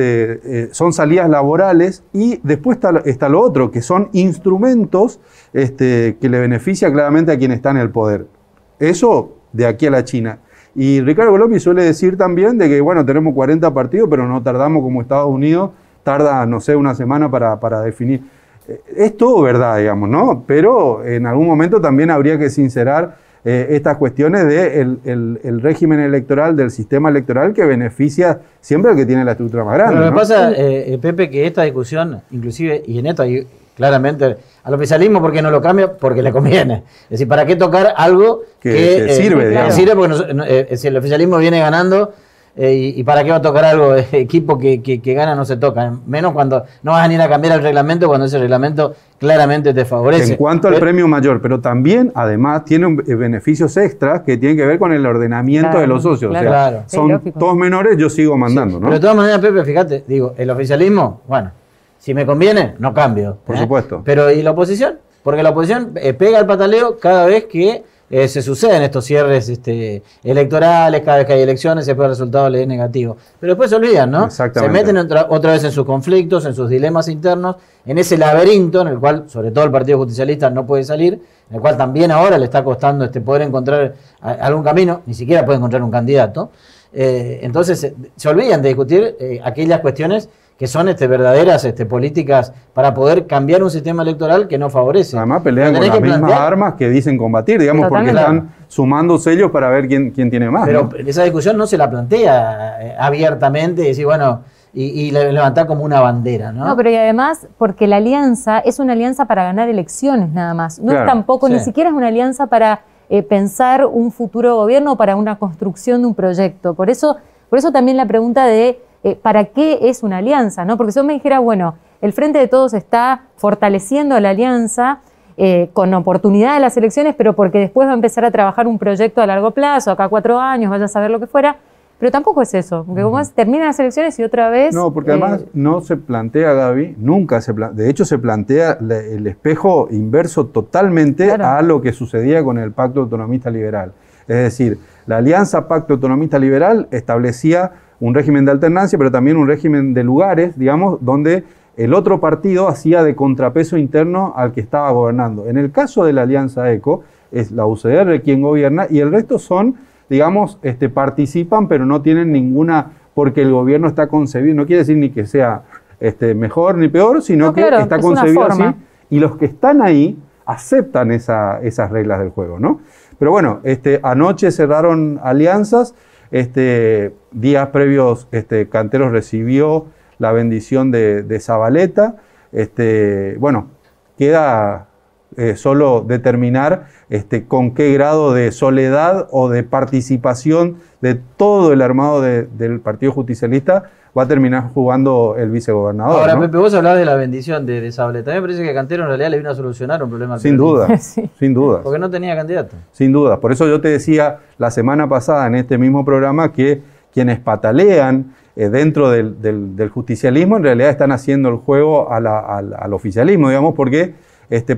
Son salidas laborales, y después está lo otro, que son instrumentos que le beneficia claramente a quien está en el poder. Eso de aquí a la China. Y Ricardo Colombi suele decir también de que, bueno, tenemos 40 partidos, pero no tardamos como Estados Unidos, tarda, no sé, una semana para definir. Es todo verdad, digamos, ¿no? Pero en algún momento también habría que sincerar estas cuestiones del régimen electoral, del sistema electoral, que beneficia siempre al que tiene la estructura más grande. Pero lo que pasa, Pepe, que esta discusión, inclusive, y en esto hay claramente al oficialismo, ¿por qué no lo cambia? Porque le conviene. Es decir, ¿para qué tocar algo que sirve? Que sirve porque si el oficialismo viene ganando, y para qué va a tocar algo, equipo que gana no se toca, menos cuando no vas a ir a cambiar el reglamento, cuando ese reglamento claramente te favorece. En cuanto al premio mayor, pero también, además, tiene beneficios extras que tienen que ver con el ordenamiento de los socios. Claro, o sea, son todos menores, yo sigo mandando, ¿no? Pero de todas maneras, Pepe, fíjate, digo, el oficialismo, bueno, si me conviene, no cambio. Por supuesto. Pero ¿y la oposición? Porque la oposición pega el pataleo cada vez que se suceden estos cierres electorales, cada vez que hay elecciones, después el resultado le es negativo. Pero después se olvidan, ¿no? Exactamente. Se meten otra vez en sus conflictos, en sus dilemas internos, en ese laberinto en el cual, sobre todo el Partido Justicialista, no puede salir, en el cual también ahora le está costando poder encontrar algún camino, ni siquiera puede encontrar un candidato. Entonces se olvidan de discutir aquellas cuestiones que son verdaderas políticas para poder cambiar un sistema electoral que no favorece. Además pelean con las mismas armas que dicen combatir, digamos, porque están sumando sellos para ver quién tiene más. Pero ¿no? esa discusión no se la plantea abiertamente, decir, bueno, y levantar como una bandera, ¿no? No, pero y además, porque la alianza es una alianza para ganar elecciones nada más. No Claro, es tampoco, sí. ni siquiera es una alianza para pensar un futuro gobierno o para una construcción de un proyecto. Por eso también la pregunta de ¿para qué es una alianza? ¿No? Porque si yo me dijera, bueno, el Frente de Todos está fortaleciendo la alianza con oportunidad de las elecciones, pero porque después va a empezar a trabajar un proyecto a largo plazo, acá 4 años, vaya a saber lo que fuera. Pero tampoco es eso, porque como terminan las elecciones y otra vez... No, porque además no se plantea, Gaby, nunca se plantea, de hecho se plantea el espejo inverso totalmente a lo que sucedía con el Pacto Autonomista Liberal. Es decir, la Alianza Pacto Autonomista Liberal establecía un régimen de alternancia, pero también un régimen de lugares, digamos, donde el otro partido hacía de contrapeso interno al que estaba gobernando. En el caso de la Alianza ECO, es la UCR quien gobierna y el resto son, digamos, participan, pero no tienen ninguna, porque el gobierno está concebido, no quiere decir ni que sea mejor ni peor, sino que está concebido así, y los que están ahí aceptan esas reglas del juego, ¿no? Pero bueno, anoche cerraron alianzas. Días previos, Canteros recibió la bendición de Zabaleta. Bueno, queda solo determinar con qué grado de soledad o de participación de todo el armado del Partido Justicialista va a terminar jugando el vicegobernador. Ahora, ¿no? Pepe, vos hablás de la bendición de Zabaleta. A mí me parece que Cantero en realidad le vino a solucionar un problema al Sin peronismo. duda, Sí. sin duda. Porque no tenía candidato. Sin duda. Por eso yo te decía la semana pasada en este mismo programa que quienes patalean dentro del justicialismo en realidad están haciendo el juego al oficialismo, digamos, porque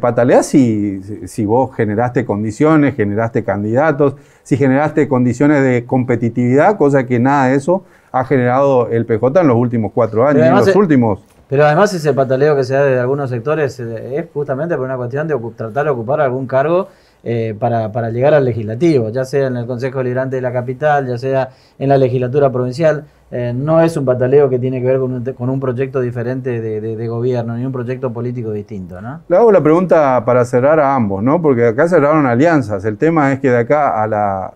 pataleás si vos generaste condiciones, generaste candidatos, si generaste condiciones de competitividad, cosa que nada de eso ha generado el PJ en los últimos 4 años. Pero además ese pataleo que se da de algunos sectores es justamente por una cuestión de tratar de ocupar algún cargo para llegar al legislativo, ya sea en el Consejo Deliberante de la capital, ya sea en la legislatura provincial. No es un pataleo que tiene que ver con un proyecto diferente de gobierno, ni un proyecto político distinto, ¿no? Le hago la pregunta para cerrar a ambos, ¿no? Porque acá cerraron alianzas. El tema es que de acá a la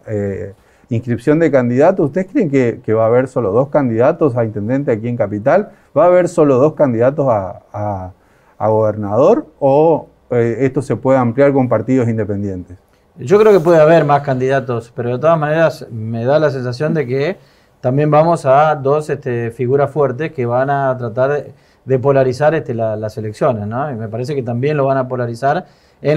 inscripción de candidatos, ¿ustedes creen que va a haber solo 2 candidatos a intendente aquí en Capital? ¿Va a haber solo 2 candidatos a gobernador? ¿O esto se puede ampliar con partidos independientes? Yo creo que puede haber más candidatos, pero de todas maneras me da la sensación de que también vamos a 2 figuras fuertes que van a tratar de polarizar las elecciones, ¿no? Y me parece que también lo van a polarizar en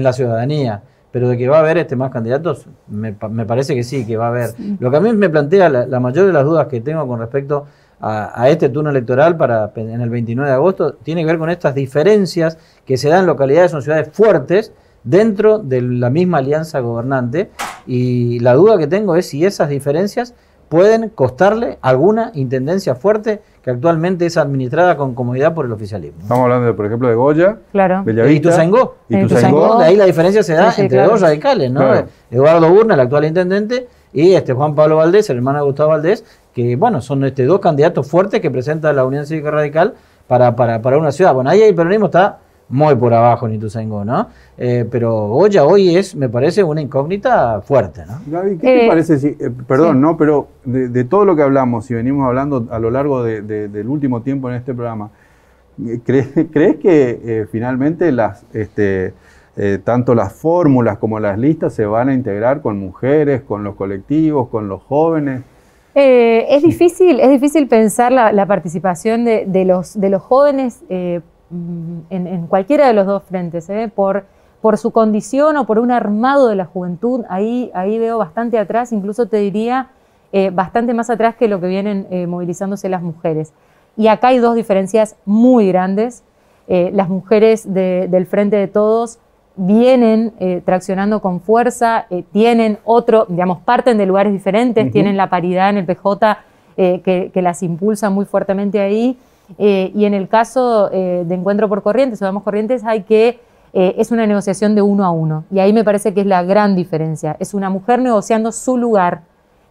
la ciudadanía. Pero de que va a haber más candidatos, me parece que sí, que va a haber. Sí. Lo que a mí me plantea la mayor de las dudas que tengo con respecto a este turno electoral en el 29 de agosto tiene que ver con estas diferencias que se dan en localidades o ciudades fuertes dentro de la misma alianza gobernante, y la duda que tengo es si esas diferencias pueden costarle alguna intendencia fuerte que actualmente es administrada con comodidad por el oficialismo. Estamos hablando, por ejemplo, de Goya, claro. Bellavista, y Ituzaingó. Ituzaingó. De ahí la diferencia se da entre claro. dos radicales, ¿no? Claro. Eduardo Urna, el actual intendente, y Juan Pablo Valdés, el hermano de Gustavo Valdés, que bueno, son dos candidatos fuertes que presenta la Unión Cívica Radical para una ciudad. Bueno, ahí el peronismo está muy por abajo en Ituzaingó, ¿no? Pero Goya hoy es, me parece, una incógnita fuerte, ¿no? Gaby, ¿qué te parece si, perdón, sí, ¿no? Pero de todo lo que hablamos y venimos hablando a lo largo del último tiempo en este programa, ¿crees que finalmente tanto las fórmulas como las listas se van a integrar con mujeres, con los colectivos, con los jóvenes? Es difícil pensar la participación de los jóvenes en cualquiera de los dos frentes, por su condición o por un armado de la juventud. Ahí veo bastante atrás, incluso te diría bastante más atrás que lo que vienen movilizándose las mujeres. Y acá hay dos diferencias muy grandes. Las mujeres del Frente de Todos vienen traccionando con fuerza, tienen parten de lugares diferentes, tienen la paridad en el PJ que las impulsa muy fuertemente ahí. Y en el caso de Encuentro por Corrientes o Damos Corrientes es una negociación de 1 a 1, y ahí me parece que es la gran diferencia. Es una mujer negociando su lugar.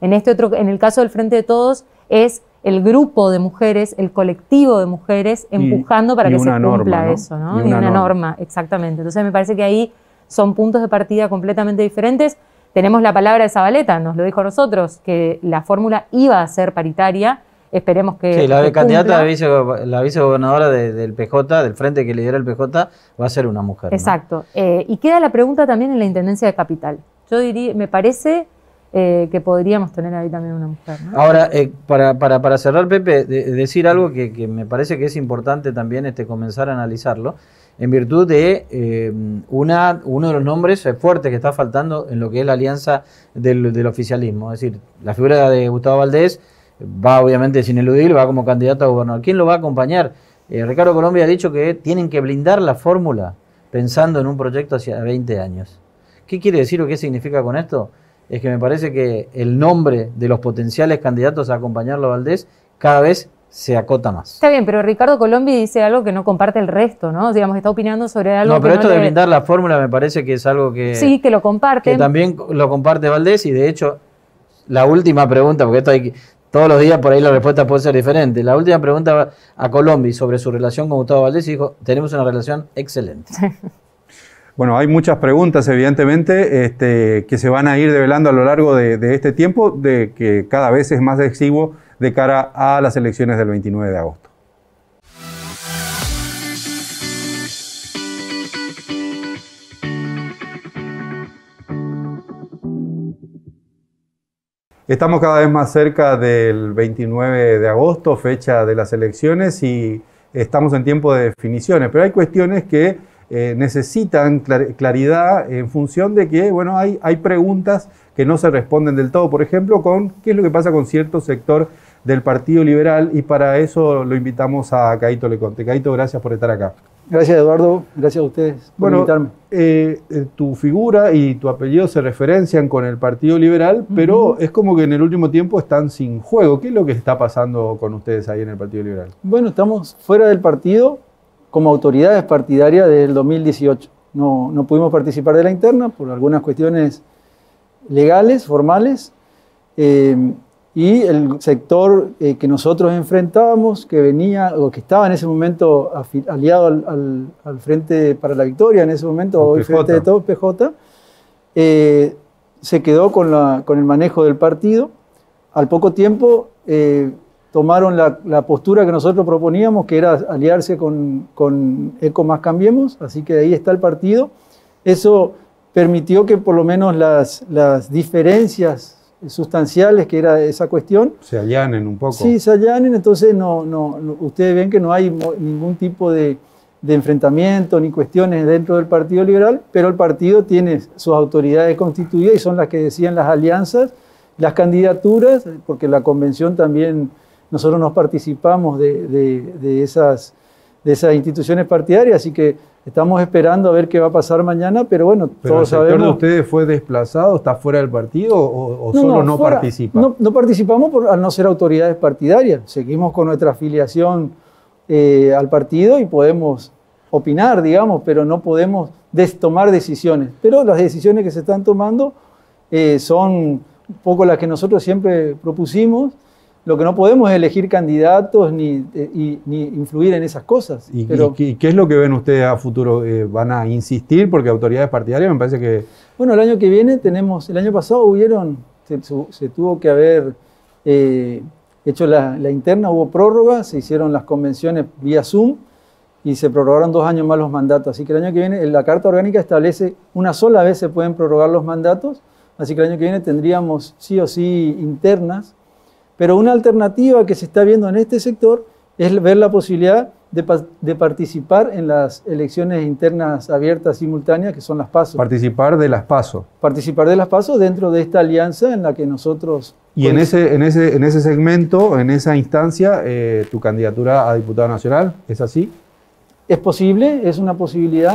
En el caso del Frente de Todos es el grupo de mujeres, el colectivo de mujeres empujando para que se cumpla eso, ¿no? Y una norma, exactamente. Entonces me parece que ahí son puntos de partida completamente diferentes. Tenemos la palabra de Zabaleta, nos lo dijo a nosotros, que la fórmula iba a ser paritaria. Esperemos que sí, la candidata cumpla. la vicegobernadora del PJ, del frente que lidera el PJ, va a ser una mujer, ¿no? Exacto. Y queda la pregunta también en la Intendencia de Capital. Yo diría, me parece que podríamos tener ahí también una mujer, ¿no? Ahora, para cerrar, Pepe, decir algo que me parece que es importante también comenzar a analizarlo, en virtud de uno de los nombres fuertes que está faltando en lo que es la alianza del oficialismo. Es decir, la figura de Gustavo Valdés va obviamente sin eludir, va como candidato a gobernador. ¿Quién lo va a acompañar? Ricardo Colombia ha dicho que tienen que blindar la fórmula pensando en un proyecto hacia 20 años. ¿Qué quiere decir o qué significa con esto? Es que me parece que el nombre de los potenciales candidatos a acompañarlo a Valdés cada vez se acota más. Está bien, pero Ricardo Colombia dice algo que no comparte el resto, ¿no? Digamos, está opinando sobre algo no, pero esto de blindar la fórmula me parece que es algo que... Sí, que lo comparte. Que también lo comparte Valdés, y de hecho, la última pregunta, porque esto hay todos los días por ahí la respuesta puede ser diferente. La última pregunta a Colombia sobre su relación con Gustavo Valdés, y dijo, tenemos una relación excelente. Bueno, hay muchas preguntas, evidentemente, que se van a ir develando a lo largo de este tiempo, de que cada vez es más exiguo de cara a las elecciones del 29 de agosto. Estamos cada vez más cerca del 29 de agosto, fecha de las elecciones, y estamos en tiempo de definiciones, pero hay cuestiones que necesitan claridad en función de que, bueno, hay preguntas que no se responden del todo. Por ejemplo, con qué es lo que pasa con cierto sector del Partido Liberal, y para eso lo invitamos a Caíto Leconte. Caíto, gracias por estar acá. Gracias, Eduardo. Gracias a ustedes por invitarme. Tu figura y tu apellido se referencian con el Partido Liberal, pero es como que en el último tiempo están sin juego. ¿Qué es lo que está pasando con ustedes ahí en el Partido Liberal? Bueno, estamos fuera del partido como autoridades partidarias del 2018. No pudimos participar de la interna por algunas cuestiones legales, formales, y el sector que nosotros enfrentábamos, que venía o que estaba en ese momento aliado al Frente para la Victoria, en ese momento, hoy Frente de Todos, PJ, se quedó con el manejo del partido. Al poco tiempo tomaron la postura que nosotros proponíamos, que era aliarse con Eco Más Cambiemos, así que ahí está el partido. Eso permitió que por lo menos las diferencias sustanciales, que era esa cuestión, se allanen un poco. Sí, se allanen. Entonces ustedes ven que no hay ningún tipo de enfrentamiento ni cuestiones dentro del Partido Liberal, pero el partido tiene sus autoridades constituidas y son las que decían las alianzas, las candidaturas, porque la convención también nosotros nos participamos de esas instituciones partidarias, así que estamos esperando a ver qué va a pasar mañana, pero bueno, ¿Pero todos el sector sabemos... de ustedes fue desplazado, está fuera del partido o solo no fuera. participa? No participamos al no ser autoridades partidarias, seguimos con nuestra afiliación al partido y podemos opinar, digamos, pero no podemos tomar decisiones. Pero las decisiones que se están tomando son un poco las que nosotros siempre propusimos. Lo que no podemos es elegir candidatos ni influir en esas cosas. ¿Y qué es lo que ven ustedes a futuro? ¿Van a insistir? Porque autoridades partidarias me parece que... Bueno, el año que viene el año pasado se tuvo que haber hecho la interna, hubo prórroga, se hicieron las convenciones vía Zoom y se prorrogaron 2 años más los mandatos. Así que el año que viene la Carta Orgánica establece una sola vez se pueden prorrogar los mandatos, así que el año que viene tendríamos sí o sí internas. Pero una alternativa que se está viendo en este sector es ver la posibilidad de participar en las elecciones internas abiertas simultáneas, que son las PASO. Participar de las PASO. Participar de las PASO dentro de esta alianza en la que nosotros... Y en ese segmento, en esa instancia, tu candidatura a diputado nacional, ¿es así? Es posible, es una posibilidad.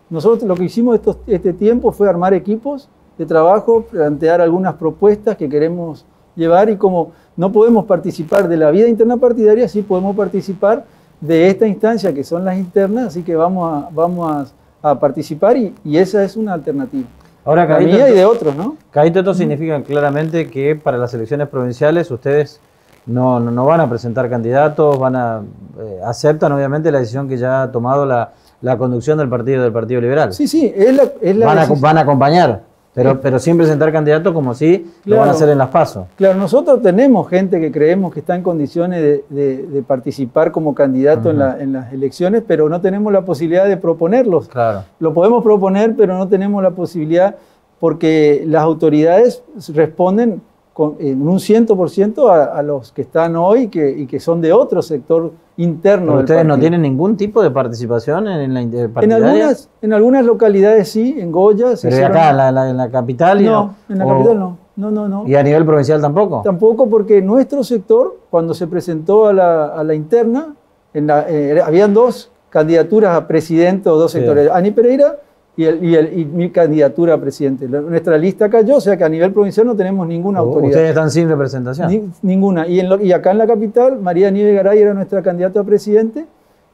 Nosotros lo que hicimos este tiempo fue armar equipos de trabajo, plantear algunas propuestas que queremos llevar, y como no podemos participar de la vida interna partidaria, sí podemos participar de esta instancia que son las internas, así que vamos a participar y esa es una alternativa. Ahora, la mía y de otros, ¿no? Caíto, esto significa claramente que para las elecciones provinciales ustedes no van a presentar candidatos, aceptan obviamente la decisión que ya ha tomado la conducción del Partido Liberal. Sí, es la van a acompañar. Pero sin presentar candidatos como si lo van a hacer en las PASO. Claro, nosotros tenemos gente que creemos que está en condiciones de participar como candidato en las elecciones, pero no tenemos la posibilidad de proponerlos. Claro. Lo podemos proponer, pero no tenemos la posibilidad porque las autoridades responden en un 100% a los que están hoy y que son de otro sector interno. ¿Pero ustedes no tienen ningún tipo de participación en la partidaria? En algunas localidades sí, en Goya. ¿Pero acá, en la capital? No, en la capital no. No. ¿Y a nivel provincial tampoco? Tampoco, porque nuestro sector, cuando se presentó a la interna, habían 2 candidaturas a presidente o 2 sectores. Ani Pereira y mi candidatura a presidente. Nuestra lista cayó, o sea que a nivel provincial no tenemos ninguna autoridad. ¿Ustedes están sin representación? Ninguna. Y acá en la capital, María Nieves Garay era nuestra candidata a presidente.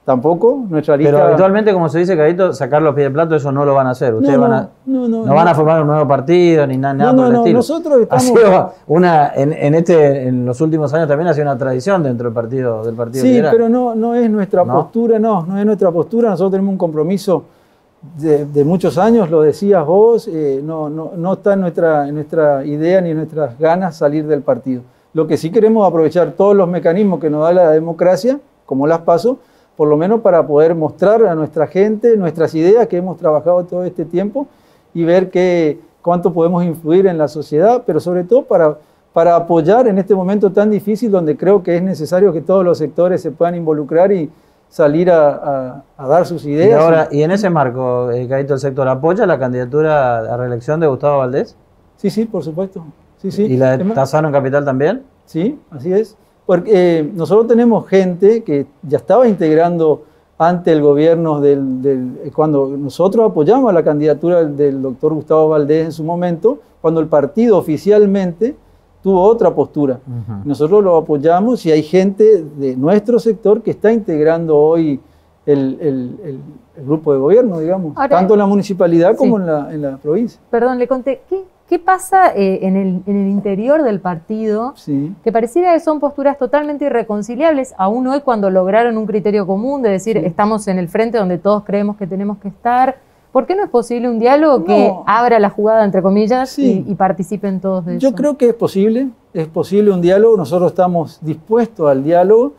Tampoco, nuestra lista... Pero habitualmente, como se dice, Caíto, sacar los pies del plato, eso no lo van a hacer. Ustedes no van a formar un nuevo partido ni nada por el estilo. Nosotros estamos... Ha sido en los últimos años también ha sido una tradición dentro del partido Sí, Liberal. pero no es nuestra postura, no es nuestra postura. Nosotros tenemos un compromiso de muchos años, lo decías vos, no está en nuestra idea ni en nuestras ganas salir del partido. Lo que sí queremos es aprovechar todos los mecanismos que nos da la democracia, como las PASO, por lo menos para poder mostrar a nuestra gente nuestras ideas que hemos trabajado todo este tiempo y ver cuánto podemos influir en la sociedad, pero sobre todo para apoyar en este momento tan difícil donde creo que es necesario que todos los sectores se puedan involucrar y salir a dar sus ideas. Y en ese marco, Caíto, ¿el sector apoya la candidatura a reelección de Gustavo Valdés? Sí, por supuesto. Sí. ¿Y la de Tassano en Capital también? Sí, así es. Porque nosotros tenemos gente que ya estaba integrando ante el gobierno cuando nosotros apoyamos a la candidatura del doctor Gustavo Valdés en su momento, cuando el partido oficialmente tuvo otra postura. Nosotros lo apoyamos y hay gente de nuestro sector que está integrando hoy el grupo de gobierno, digamos, tanto en la municipalidad como en la provincia. Perdón, le conté, ¿qué pasa en el interior del partido? Sí. Que pareciera que son posturas totalmente irreconciliables, aún hoy cuando lograron un criterio común de decir estamos en el frente donde todos creemos que tenemos que estar. ¿Por qué no es posible un diálogo que abra la jugada, entre comillas, y participen todos de eso? Yo creo que es posible un diálogo, nosotros estamos dispuestos al diálogo.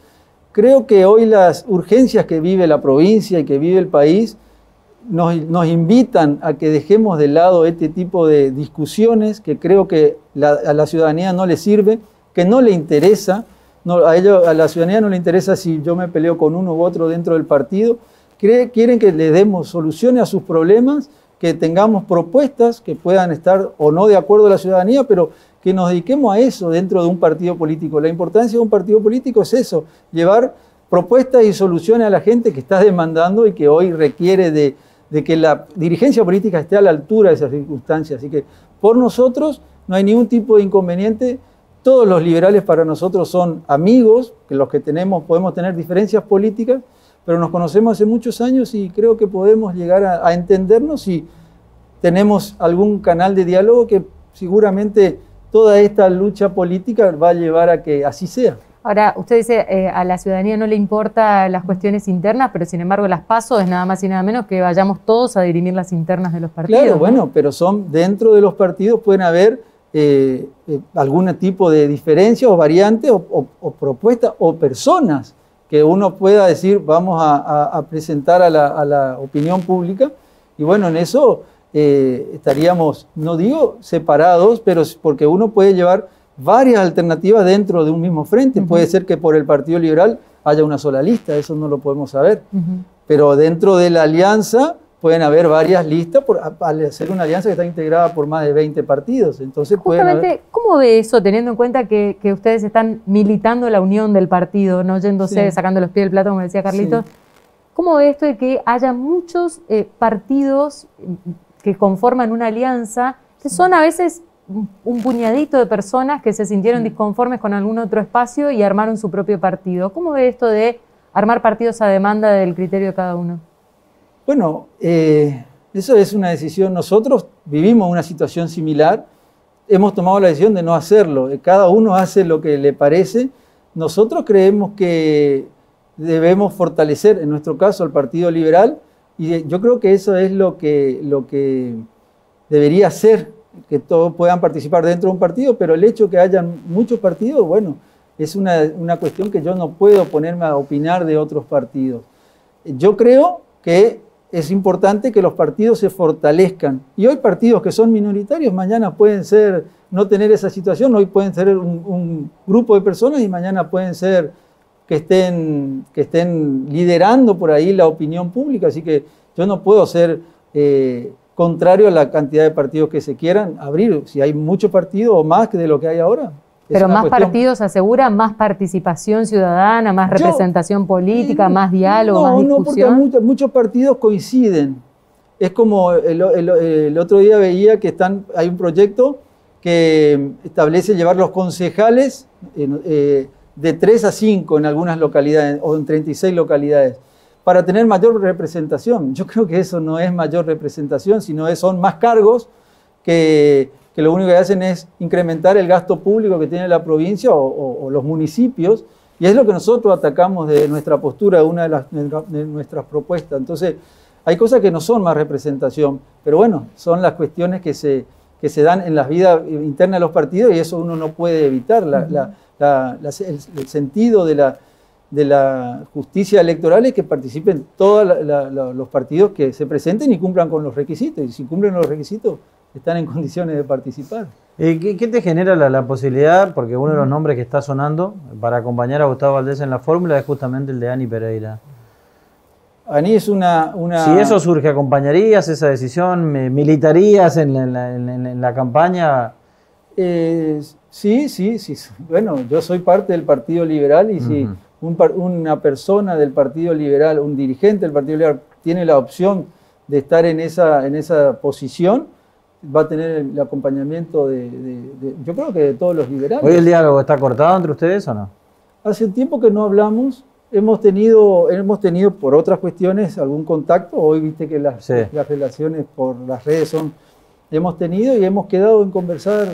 Creo que hoy las urgencias que vive la provincia y que vive el país nos invitan a que dejemos de lado este tipo de discusiones que creo que a la ciudadanía no le sirve, que no le interesa, a la ciudadanía no le interesa si yo me peleo con uno u otro dentro del partido. Quieren que le demos soluciones a sus problemas, que tengamos propuestas que puedan estar o no de acuerdo a la ciudadanía, pero que nos dediquemos a eso dentro de un partido político. La importancia de un partido político es eso, llevar propuestas y soluciones a la gente que está demandando y que hoy requiere de que la dirigencia política esté a la altura de esas circunstancias. Así que por nosotros no hay ningún tipo de inconveniente. Todos los liberales para nosotros son amigos, que los que podemos tener diferencias políticas, pero nos conocemos hace muchos años y creo que podemos llegar a entendernos y tenemos algún canal de diálogo que seguramente toda esta lucha política va a llevar a que así sea. Ahora, usted dice, a la ciudadanía no le importan las cuestiones internas, pero sin embargo las PASO es nada más y nada menos que vayamos todos a dirimir las internas de los partidos. Claro, ¿no? bueno, pero son dentro de los partidos pueden haber algún tipo de diferencia o variante o propuesta o personas que uno pueda decir vamos a presentar a la opinión pública y bueno, en eso estaríamos, no digo separados, pero porque uno puede llevar varias alternativas dentro de un mismo frente. Puede ser que por el Partido Liberal haya una sola lista, eso no lo podemos saber. Pero dentro de la alianza pueden haber varias listas, al ser una alianza que está integrada por más de 20 partidos. Entonces justamente, ¿cómo ve eso, teniendo en cuenta que ustedes están militando la unión del partido, no yéndose, sacando los pies del plato, como decía Carlitos? Sí. ¿Cómo ve esto de que haya muchos partidos que conforman una alianza, que son a veces un puñadito de personas que se sintieron disconformes con algún otro espacio y armaron su propio partido? ¿Cómo ve esto de armar partidos a demanda del criterio de cada uno? Bueno, eso es una decisión. Nosotros vivimos una situación similar, hemos tomado la decisión de no hacerlo. Cada uno hace lo que le parece. Nosotros creemos que debemos fortalecer, en nuestro caso, al Partido Liberal, y yo creo que eso es lo que debería ser, que todos puedan participar dentro de un partido, pero el hecho de que hayan muchos partidos, bueno, es una cuestión que yo no puedo ponerme a opinar de otros partidos. Yo creo que es importante que los partidos se fortalezcan. Y hoy partidos que son minoritarios, mañana pueden ser, no tener esa situación, hoy pueden ser un grupo de personas y mañana pueden ser que estén liderando por ahí la opinión pública. Así que yo no puedo ser contrario a la cantidad de partidos que se quieran abrir. Si hay muchos partidos o más que de lo que hay ahora. Pero más partidos asegura más participación ciudadana, más representación política, más diálogo, más discusión. No, porque muchos partidos coinciden. Es como el otro día veía que hay un proyecto que establece llevar los concejales de 3 a 5 en algunas localidades o en 36 localidades para tener mayor representación. Yo creo que eso no es mayor representación, sino son más cargos que lo único que hacen es incrementar el gasto público que tiene la provincia o los municipios, y es lo que nosotros atacamos de nuestra postura, una de nuestras propuestas. Entonces, hay cosas que no son más representación, pero bueno, son las cuestiones que se dan en la vida interna de los partidos y eso uno no puede evitar. El sentido de la justicia electoral es que participen todos los partidos que se presenten y cumplan con los requisitos, y si cumplen los requisitos, están en condiciones de participar. ¿Qué te genera la posibilidad? Porque uno de los nombres que está sonando para acompañar a Gustavo Valdés en la fórmula es justamente el de Ani Pereira. Ani es una... Si eso surge, ¿acompañarías esa decisión? ¿Militarías en la campaña? Sí. Bueno, yo soy parte del Partido Liberal y si una persona del Partido Liberal, un dirigente del Partido Liberal, tiene la opción de estar en esa posición, va a tener el acompañamiento yo creo que de todos los liberales. ¿Hoy el diálogo está cortado entre ustedes o no? Hace un tiempo que no hablamos, hemos tenido por otras cuestiones algún contacto, hoy viste que las relaciones por las redes hemos tenido y hemos quedado en conversar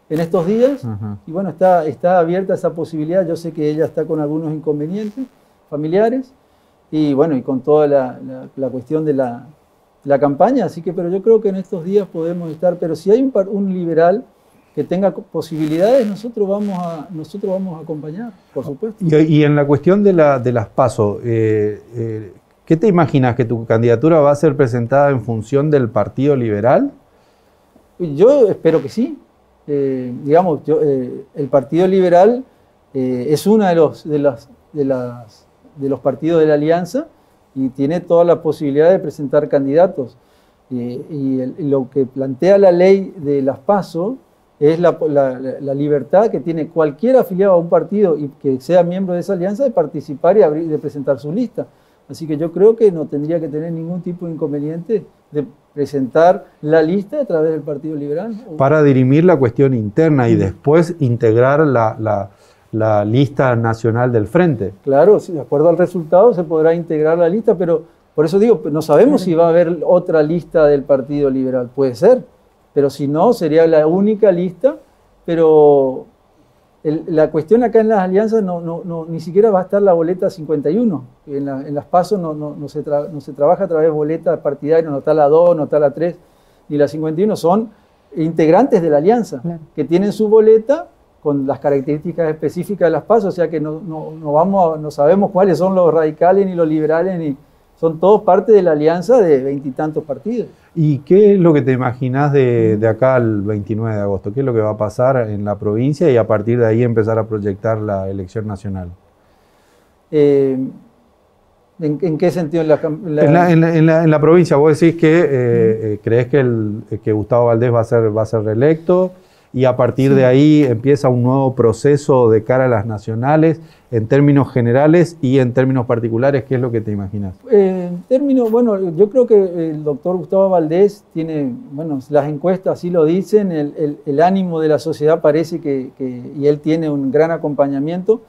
en estos días, y bueno, está abierta esa posibilidad. Yo sé que ella está con algunos inconvenientes familiares, y bueno, y con toda la cuestión de la campaña, así que, pero yo creo que en estos días podemos estar, pero si hay un liberal que tenga posibilidades, nosotros vamos a acompañar, por supuesto. Y en la cuestión de las PASO, ¿qué te imaginas? ¿Que tu candidatura va a ser presentada en función del Partido Liberal? Yo espero que sí. Digamos, el Partido Liberal es uno de los partidos de la Alianza y tiene toda la posibilidad de presentar candidatos. Y lo que plantea la ley de las PASO es la libertad que tiene cualquier afiliado a un partido y que sea miembro de esa alianza de participar y de presentar su lista. Así que yo creo que no tendría que tener ningún tipo de inconveniente de presentar la lista a través del Partido Liberal. Para dirimir la cuestión interna y después integrar la lista nacional del Frente. Claro, sí, de acuerdo al resultado se podrá integrar la lista, pero por eso digo, no sabemos si va a haber otra lista del Partido Liberal. Puede ser, pero si no, sería la única lista, pero la cuestión acá en las alianzas ni siquiera va a estar la boleta 51. En las PASO no se trabaja a través de boletas partidarias, no está la 2, no está la 3, ni la 51. Son integrantes de la alianza, claro, que tienen su boleta con las características específicas de las PASO, o sea que no sabemos cuáles son los radicales ni los liberales, ni son todos parte de la alianza de 20 y tantos partidos. ¿Y qué es lo que te imaginás de acá al 29 de agosto? ¿Qué es lo que va a pasar en la provincia y a partir de ahí empezar a proyectar la elección nacional? ¿En qué sentido? En la provincia, vos decís que crees que Gustavo Valdés va a ser reelecto y a partir de ahí empieza un nuevo proceso de cara a las nacionales en términos generales y en términos particulares. ¿Qué es lo que te imaginas? Yo creo que el doctor Gustavo Valdés tiene, las encuestas así lo dicen, el ánimo de la sociedad parece y él tiene un gran acompañamiento.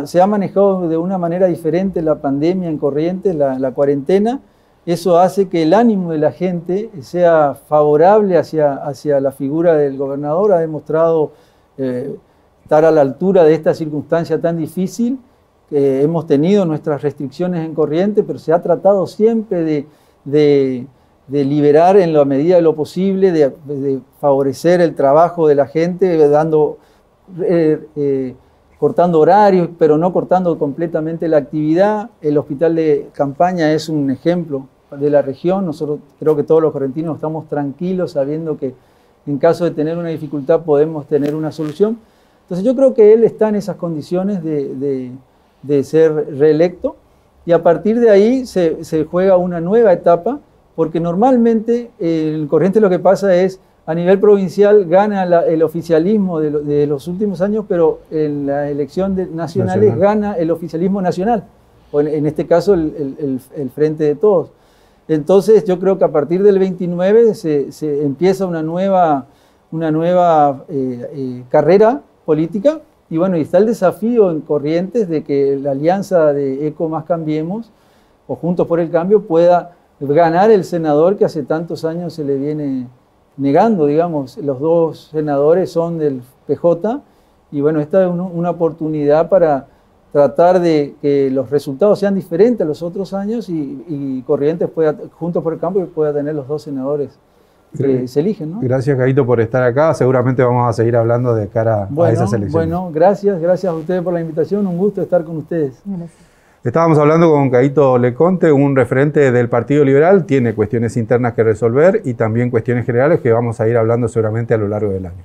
Se ha manejado de una manera diferente la pandemia en Corrientes, la cuarentena. Eso hace que el ánimo de la gente sea favorable hacia la figura del gobernador. Ha demostrado estar a la altura de esta circunstancia tan difícil. Hemos tenido nuestras restricciones en Corrientes, pero se ha tratado siempre de liberar en la medida de lo posible, de favorecer el trabajo de la gente, cortando horarios, pero no cortando completamente la actividad. El hospital de campaña es un ejemplo de la región. Nosotros creo que todos los correntinos estamos tranquilos sabiendo que en caso de tener una dificultad podemos tener una solución. Entonces yo creo que él está en esas condiciones de ser reelecto y a partir de ahí se juega una nueva etapa, porque normalmente en Corrientes lo que pasa es a nivel provincial gana el oficialismo de los últimos años, pero en la elección nacionales gana el oficialismo nacional, o en este caso el Frente de Todos. Entonces yo creo que a partir del 29 se empieza una nueva carrera política y está el desafío en Corrientes de que la alianza de ECO más Cambiemos o Juntos por el Cambio pueda ganar el senador que hace tantos años se le viene negando, digamos. Los dos senadores son del PJ y esta es una oportunidad para tratar de que los resultados sean diferentes a los otros años y Corrientes Juntos por el Cambio pueda tener los dos senadores que se eligen, ¿no? Gracias, Caíto, por estar acá. Seguramente vamos a seguir hablando de cara a esas elecciones. Gracias a ustedes por la invitación. Un gusto estar con ustedes. Gracias. Estábamos hablando con Caíto Leconte, un referente del Partido Liberal. Tiene cuestiones internas que resolver y también cuestiones generales que vamos a ir hablando seguramente a lo largo del año.